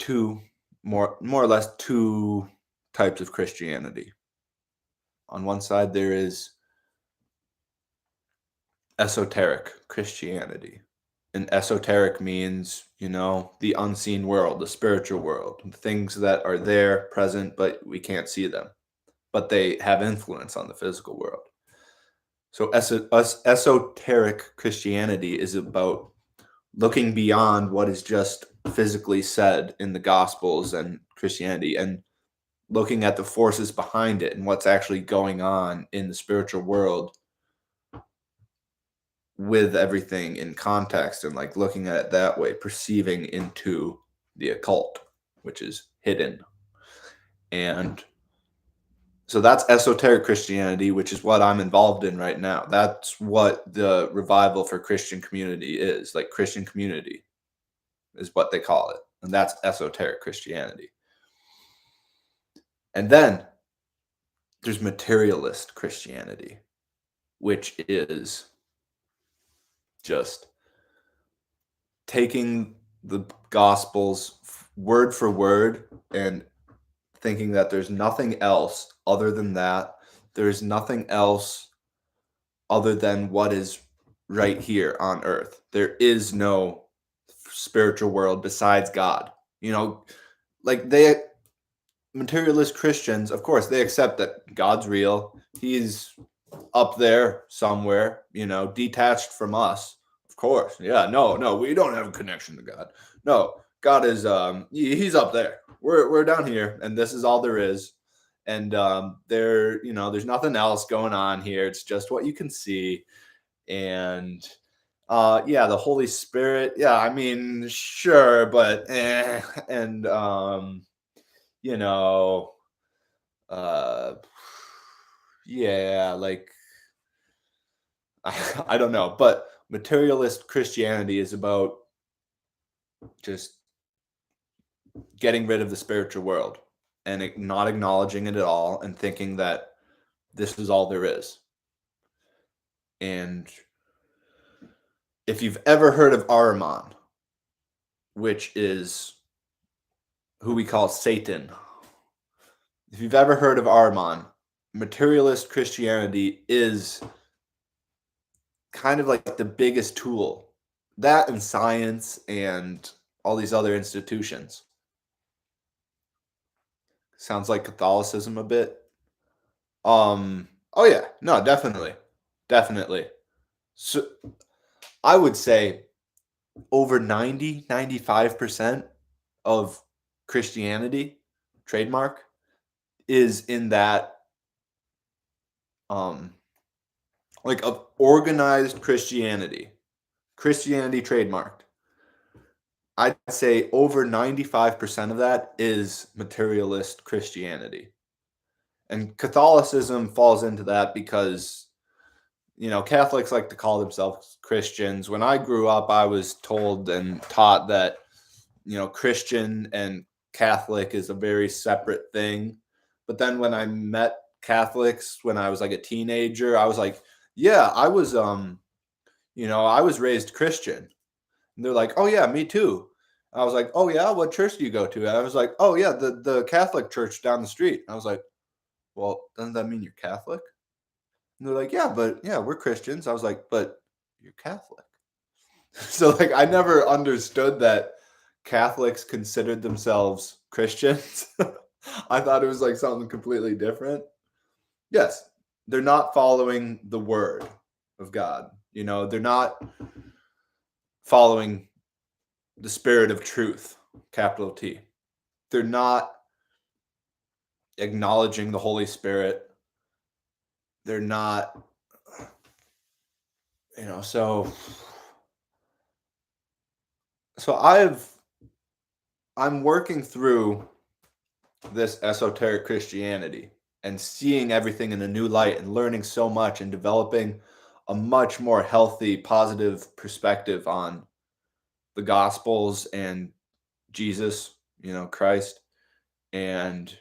more or less two types of Christianity. On one side, there is esoteric Christianity. And esoteric means, the unseen world, the spiritual world, things that are there, present, but we can't see them, but they have influence on the physical world. So esoteric Christianity is about looking beyond what is just physically said in the Gospels and Christianity, and looking at the forces behind it and what's actually going on in the spiritual world with everything in context, and like looking at it that way, perceiving into the occult, which is hidden. And so that's esoteric Christianity, which is what I'm involved in right now. That's what the revival for Christian community is. Like, Christian community is what they call it. And that's esoteric Christianity. And then there's materialist Christianity, which is just taking the Gospels word for word and thinking that there's nothing else other than that. There's nothing else other than what is right here on earth. There is no spiritual world besides God. Like, materialist Christians, of course, they accept that God's real. He's up there somewhere, detached from us. Of course. Yeah, no, we don't have a connection to God. No, God is he's up there. We're down here, and this is all there is. And there's nothing else going on here. It's just what you can see. And yeah, the Holy Spirit. Yeah, I mean, sure, but and you know, uh yeah, like, I don't know, but materialist Christianity is about just getting rid of the spiritual world and not acknowledging it at all, and thinking that this is all there is. And if you've ever heard of Ahriman, which is who we call Satan, if you've ever heard of Ahriman, materialist Christianity is kind of like the biggest tool. That and science and all these other institutions. Sounds like Catholicism a bit. Oh yeah, no, definitely. Definitely. So I would say over 95% of Christianity, trademark, is in that like, of organized Christianity trademarked. I'd say over 95% of that is materialist Christianity. And Catholicism falls into that because, Catholics like to call themselves Christians. When I grew up, I was told and taught that, Christian and Catholic is a very separate thing. But then when I met Catholics when I was like a teenager, I was like, yeah, I was raised Christian. And they're like, oh yeah, me too. I was like, oh yeah, what church do you go to? And I was like, oh yeah, the Catholic church down the street. I was like, well, doesn't that mean you're Catholic? And they're like, yeah, we're Christians. I was like, but you're Catholic. So like, I never understood that Catholics considered themselves Christians. I thought it was like something completely different. Yes, they're not following the word of God. They're not following the spirit of truth, capital T. They're not acknowledging the Holy Spirit. They're not, so I'm working through this esoteric Christianity and seeing everything in a new light and learning so much and developing a much more healthy, positive perspective on the Gospels and Jesus, Christ, and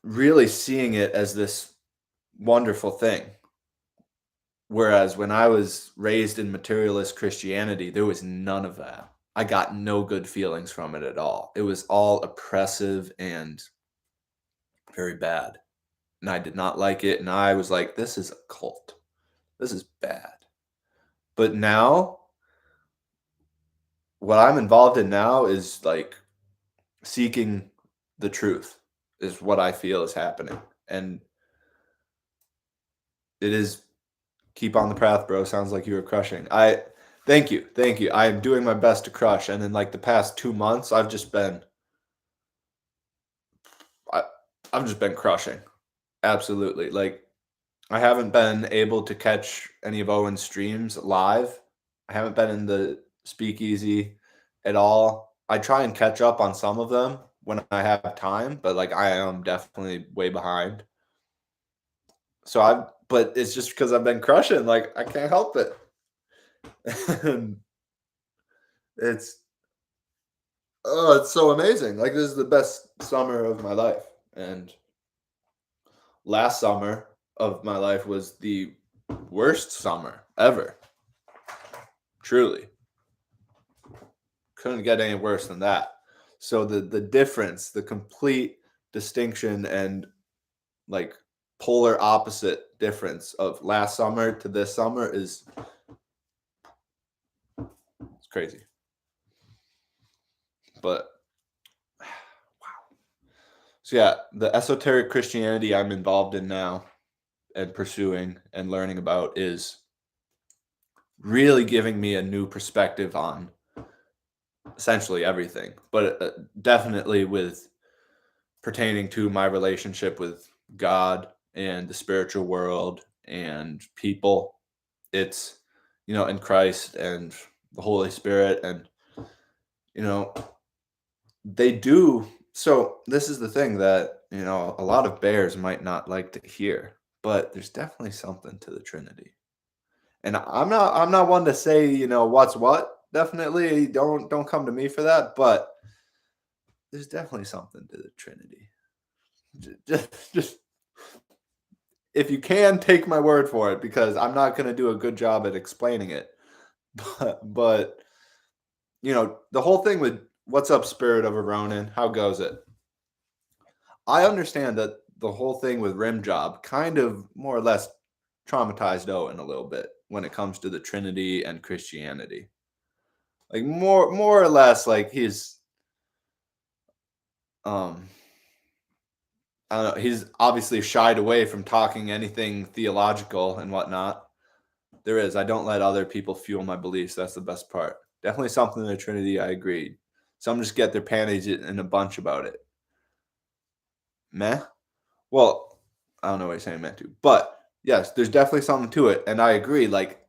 really seeing it as this wonderful thing. Whereas when I was raised in materialist Christianity, there was none of that. I got no good feelings from it at all. It was all oppressive and very bad. And I did not like it. And I was like, this is a cult. This is bad. But now, what I'm involved in now is like seeking the truth, is what I feel is happening. And it is keep on the path, bro. Sounds like you were crushing. Thank you. Thank you. I am doing my best to crush. And in like the past 2 months, I've just been crushing. Absolutely. Like, I haven't been able to catch any of Owen's streams live. I haven't been in the speakeasy at all. I try and catch up on some of them when I have time, but like I am definitely way behind. But it's just because I've been crushing. Like, I can't help it. And it's so amazing. Like, this is the best summer of my life. And last summer of my life was the worst summer ever. Truly. Couldn't get any worse than that. So the difference, the complete distinction and like polar opposite difference of last summer to this summer is it's crazy. But wow. So yeah, the esoteric Christianity I'm involved in now and pursuing and learning about is really giving me a new perspective on essentially everything, but definitely with pertaining to my relationship with God and the spiritual world and people. It's, in Christ and the Holy Spirit. And, they do. So this is the thing that, a lot of bears might not like to hear, but there's definitely something to the Trinity. And I'm not one to say, what's what. Definitely don't come to me for that, but there's definitely something to the Trinity. Just if you can, take my word for it, because I'm not going to do a good job at explaining it. But the whole thing with what's up, Spirit of a Ronin, how goes it? I understand that the whole thing with Rim Job kind of more or less traumatized Owen a little bit when it comes to the Trinity and Christianity. Like more or less, like he's I don't know, he's obviously shied away from talking anything theological and whatnot. There is. I don't let other people fuel my beliefs. That's the best part. Definitely something in the Trinity, I agree. Some just get their panties in a bunch about it. Meh? Well, I don't know what you're saying meant to. But yes, there's definitely something to it. And I agree. Like,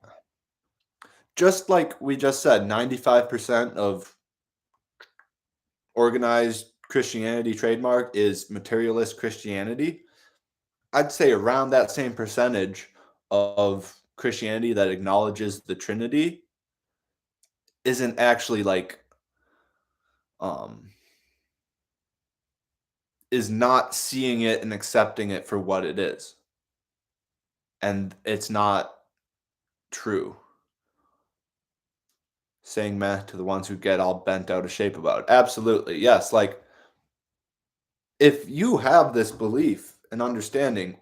just like we just said, 95% of organized Christianity trademark is materialist Christianity. I'd say around that same percentage of Christianity that acknowledges the Trinity isn't actually like is not seeing it and accepting it for what it is. And it's not true. Saying meh to the ones who get all bent out of shape about it. Absolutely. Yes. Like, if you have this belief and understanding,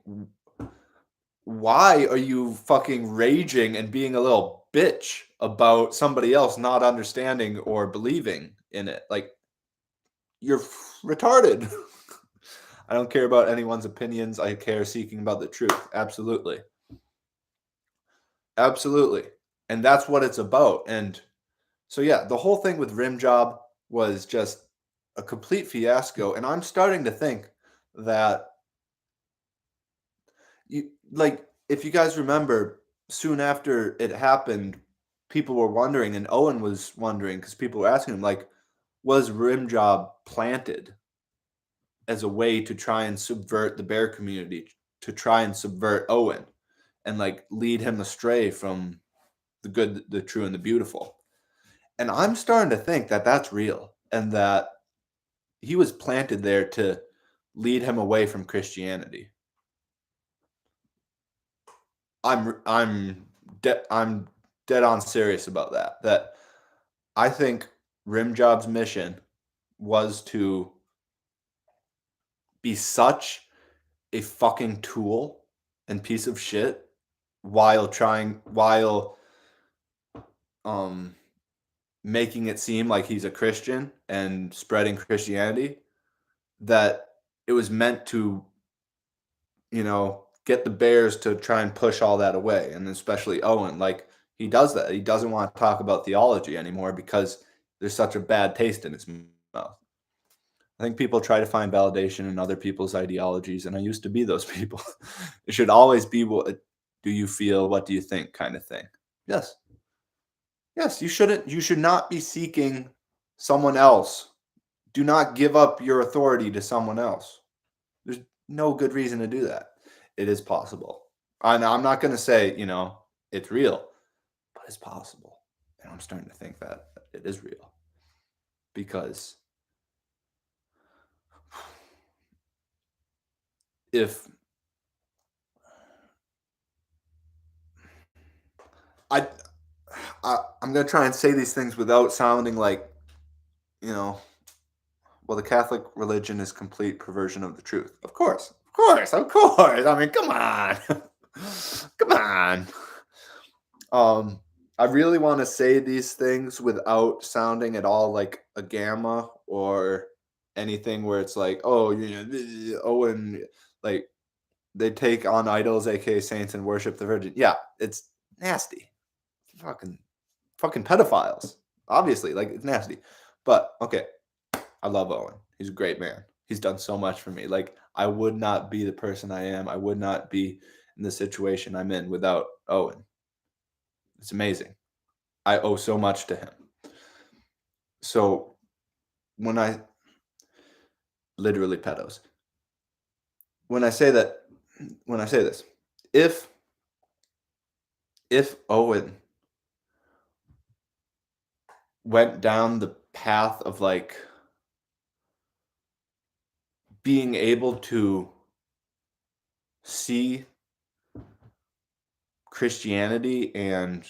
why are you fucking raging and being a little bitch about somebody else not understanding or believing in it? Like, you're retarded. I don't care about anyone's opinions. I care seeking about the truth. Absolutely. Absolutely. And that's what it's about. And so, yeah, the whole thing with Rim Job was just a complete fiasco. And I'm starting to think that, like, if you guys remember, soon after it happened, people were wondering, and Owen was wondering because people were asking him, like, was Rim Job planted as a way to try and subvert the bear community, to try and subvert Owen and like lead him astray from the good, the true, and the beautiful? And I'm starting to think that that's real and that he was planted there to lead him away from Christianity. I'm dead on serious about that. That I think Rimjob's mission was to be such a fucking tool and piece of shit while um making it seem like he's a Christian and spreading Christianity, that it was meant to, get the Bears to try and push all that away. And especially Owen, like he does that. He doesn't want to talk about theology anymore because there's such a bad taste in his mouth. I think people try to find validation in other people's ideologies, and I used to be those people. It should always be, what do you feel, what do you think, kind of thing. Yes. Yes, you should not be seeking someone else. Do not give up your authority to someone else. There's no good reason to do that. It is possible. And I'm not going to say, it's real, but it's possible. And I'm starting to think that it is real because if I, I'm going to try and say these things without sounding like, well, the Catholic religion is complete perversion of the truth. Of course, of course, of course. I mean, come on, come on. I really want to say these things without sounding at all like a gamma or anything where it's like, oh, Owen, like they take on idols, aka saints, and worship the Virgin. Yeah, it's nasty. Fucking, fucking pedophiles. Obviously, like it's nasty. But okay, I love Owen. He's a great man. He's done so much for me. Like I would not be the person I am. I would not be in the situation I'm in without Owen. It's amazing. I owe so much to him. So when I literally pedos, when I say that, when I say this, if Owen went down the path of like being able to see Christianity and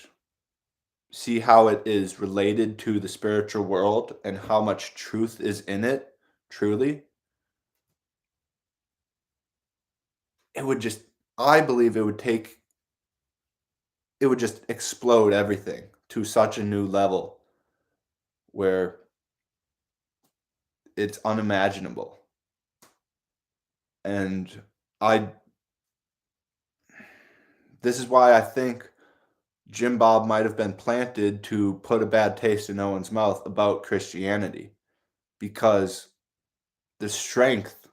see how it is related to the spiritual world and how much truth is in it, truly, it would just, I believe it would just explode everything to such a new level where it's unimaginable. And I, this is why I think Jim Bob might have been planted to put a bad taste in Owen's mouth about Christianity, because the strength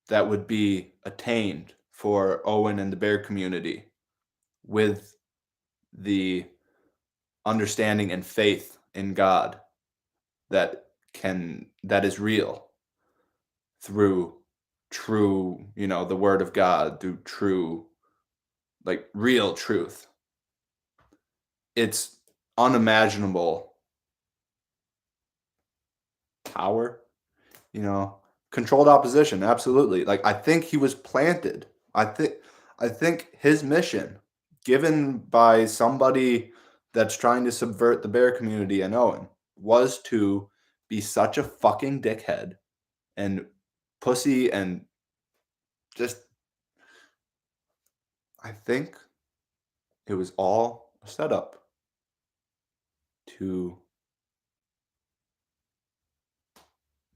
that would be attained for Owen and the bear community with the understanding and faith in God that is real through true, the word of God, through true, like real truth. It's unimaginable power, controlled opposition. Absolutely. Like I think he was planted. I think his mission, given by somebody that's trying to subvert the bear community and Owen, was to be such a fucking dickhead and pussy and just, I think it was all a setup to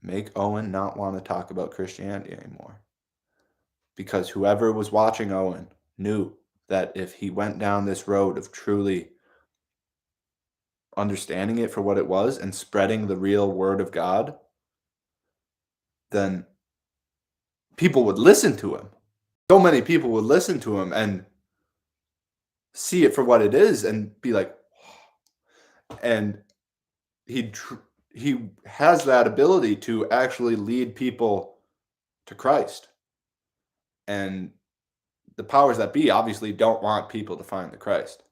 make Owen not want to talk about Christianity anymore. Because whoever was watching Owen knew that if he went down this road of truly understanding it for what it was and spreading the real word of God, then people would listen to him. So many people would listen to him and see it for what it is and be like, and he has that ability to actually lead people to Christ. And the powers that be obviously don't want people to find the Christ.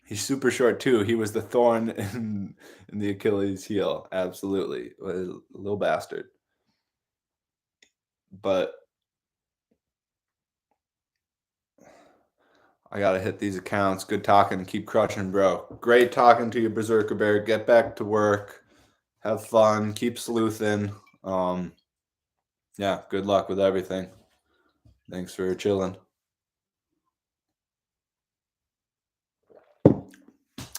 He's super short too. He was the thorn in the Achilles heel. Absolutely. A little bastard. But I got to hit these accounts. Good talking. Keep crushing, bro. Great talking to you, Berserker Bear. Get back to work. Have fun. Keep sleuthing. Yeah, good luck with everything. Thanks for chilling.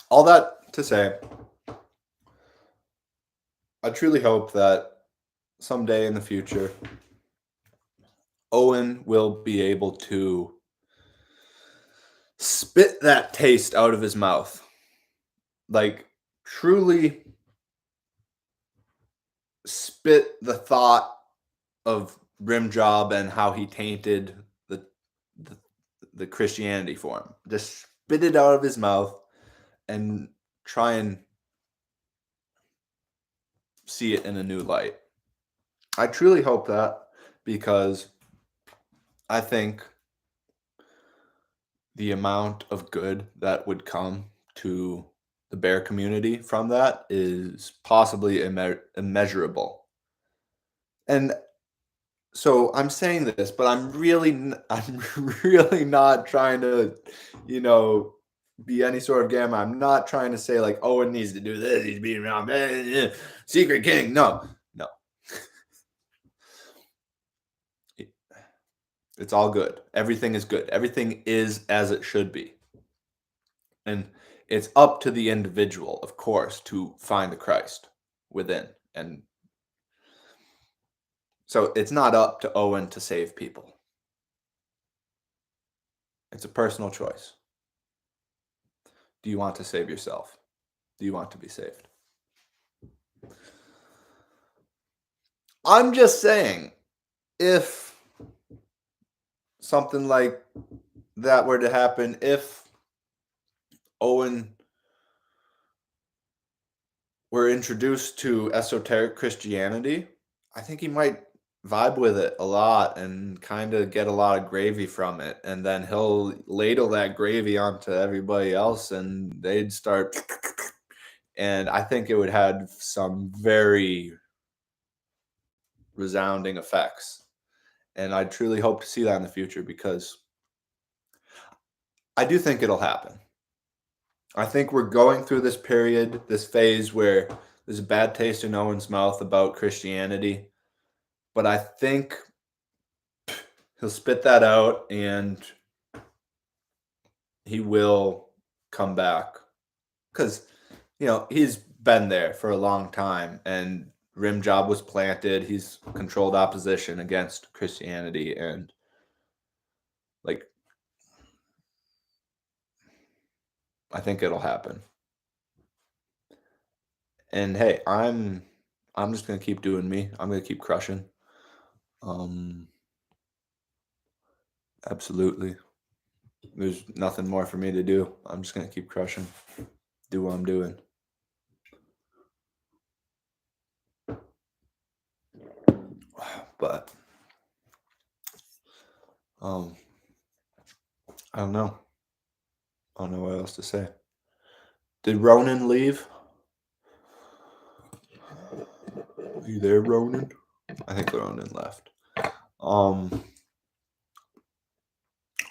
All that to say, I truly hope that someday in the future, Owen will be able to spit that taste out of his mouth. Like, truly spit the thought of rim job and how he tainted the Christianity for him. Just spit it out of his mouth and try and see it in a new light. I truly hope that, because I think the amount of good that would come to the bear community from that is possibly immeasurable. And so I'm saying this, but I'm really not trying to, be any sort of gamma. I'm not trying to say like, Owen needs to do this. He's beating around, Secret King. No. It's all good. Everything is good. Everything is as it should be. And it's up to the individual, of course, to find the Christ within. And so it's not up to Owen to save people. It's a personal choice. Do you want to save yourself? Do you want to be saved? I'm just saying, if something like that were to happen, if Owen were introduced to esoteric Christianity, I think he might vibe with it a lot and kind of get a lot of gravy from it. And then he'll ladle that gravy onto everybody else and they'd start. And I think it would have some very resounding effects. And I truly hope to see that in the future, because I do think it'll happen. I think we're going through this period, this phase where there's a bad taste in Owen's mouth about Christianity. But I think he'll spit that out and he will come back. Because, he's been there for a long time and rim job was planted. He's controlled opposition against Christianity, and I think it'll happen. And hey, I'm just gonna keep doing me. I'm gonna keep crushing. Absolutely. There's nothing more for me to do. I'm just gonna keep crushing. Do what I'm doing. But I don't know. I don't know what else to say. Did Ronan leave? Are you there, Ronan? I think Ronan left.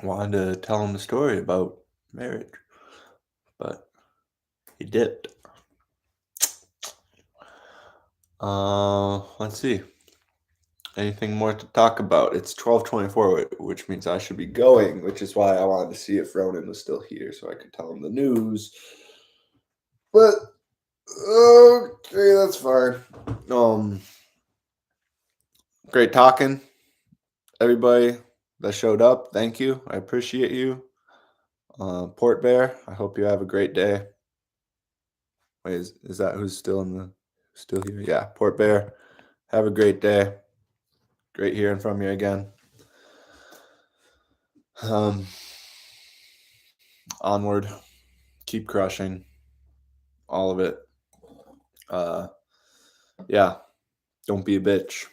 Wanted to tell him the story about marriage, but he dipped. Let's see. Anything more to talk about? It's 12:24, which means I should be going, which is why I wanted to see if Ronan was still here so I could tell him the news. But okay, that's fine. Great talking, everybody that showed up. Thank you. I appreciate you. Port Bear, I hope you have a great day. Wait, is that who's still here? Yeah, Port Bear. Have a great day. Great hearing from you again. Onward. Keep crushing. All of it. Yeah. Don't be a bitch.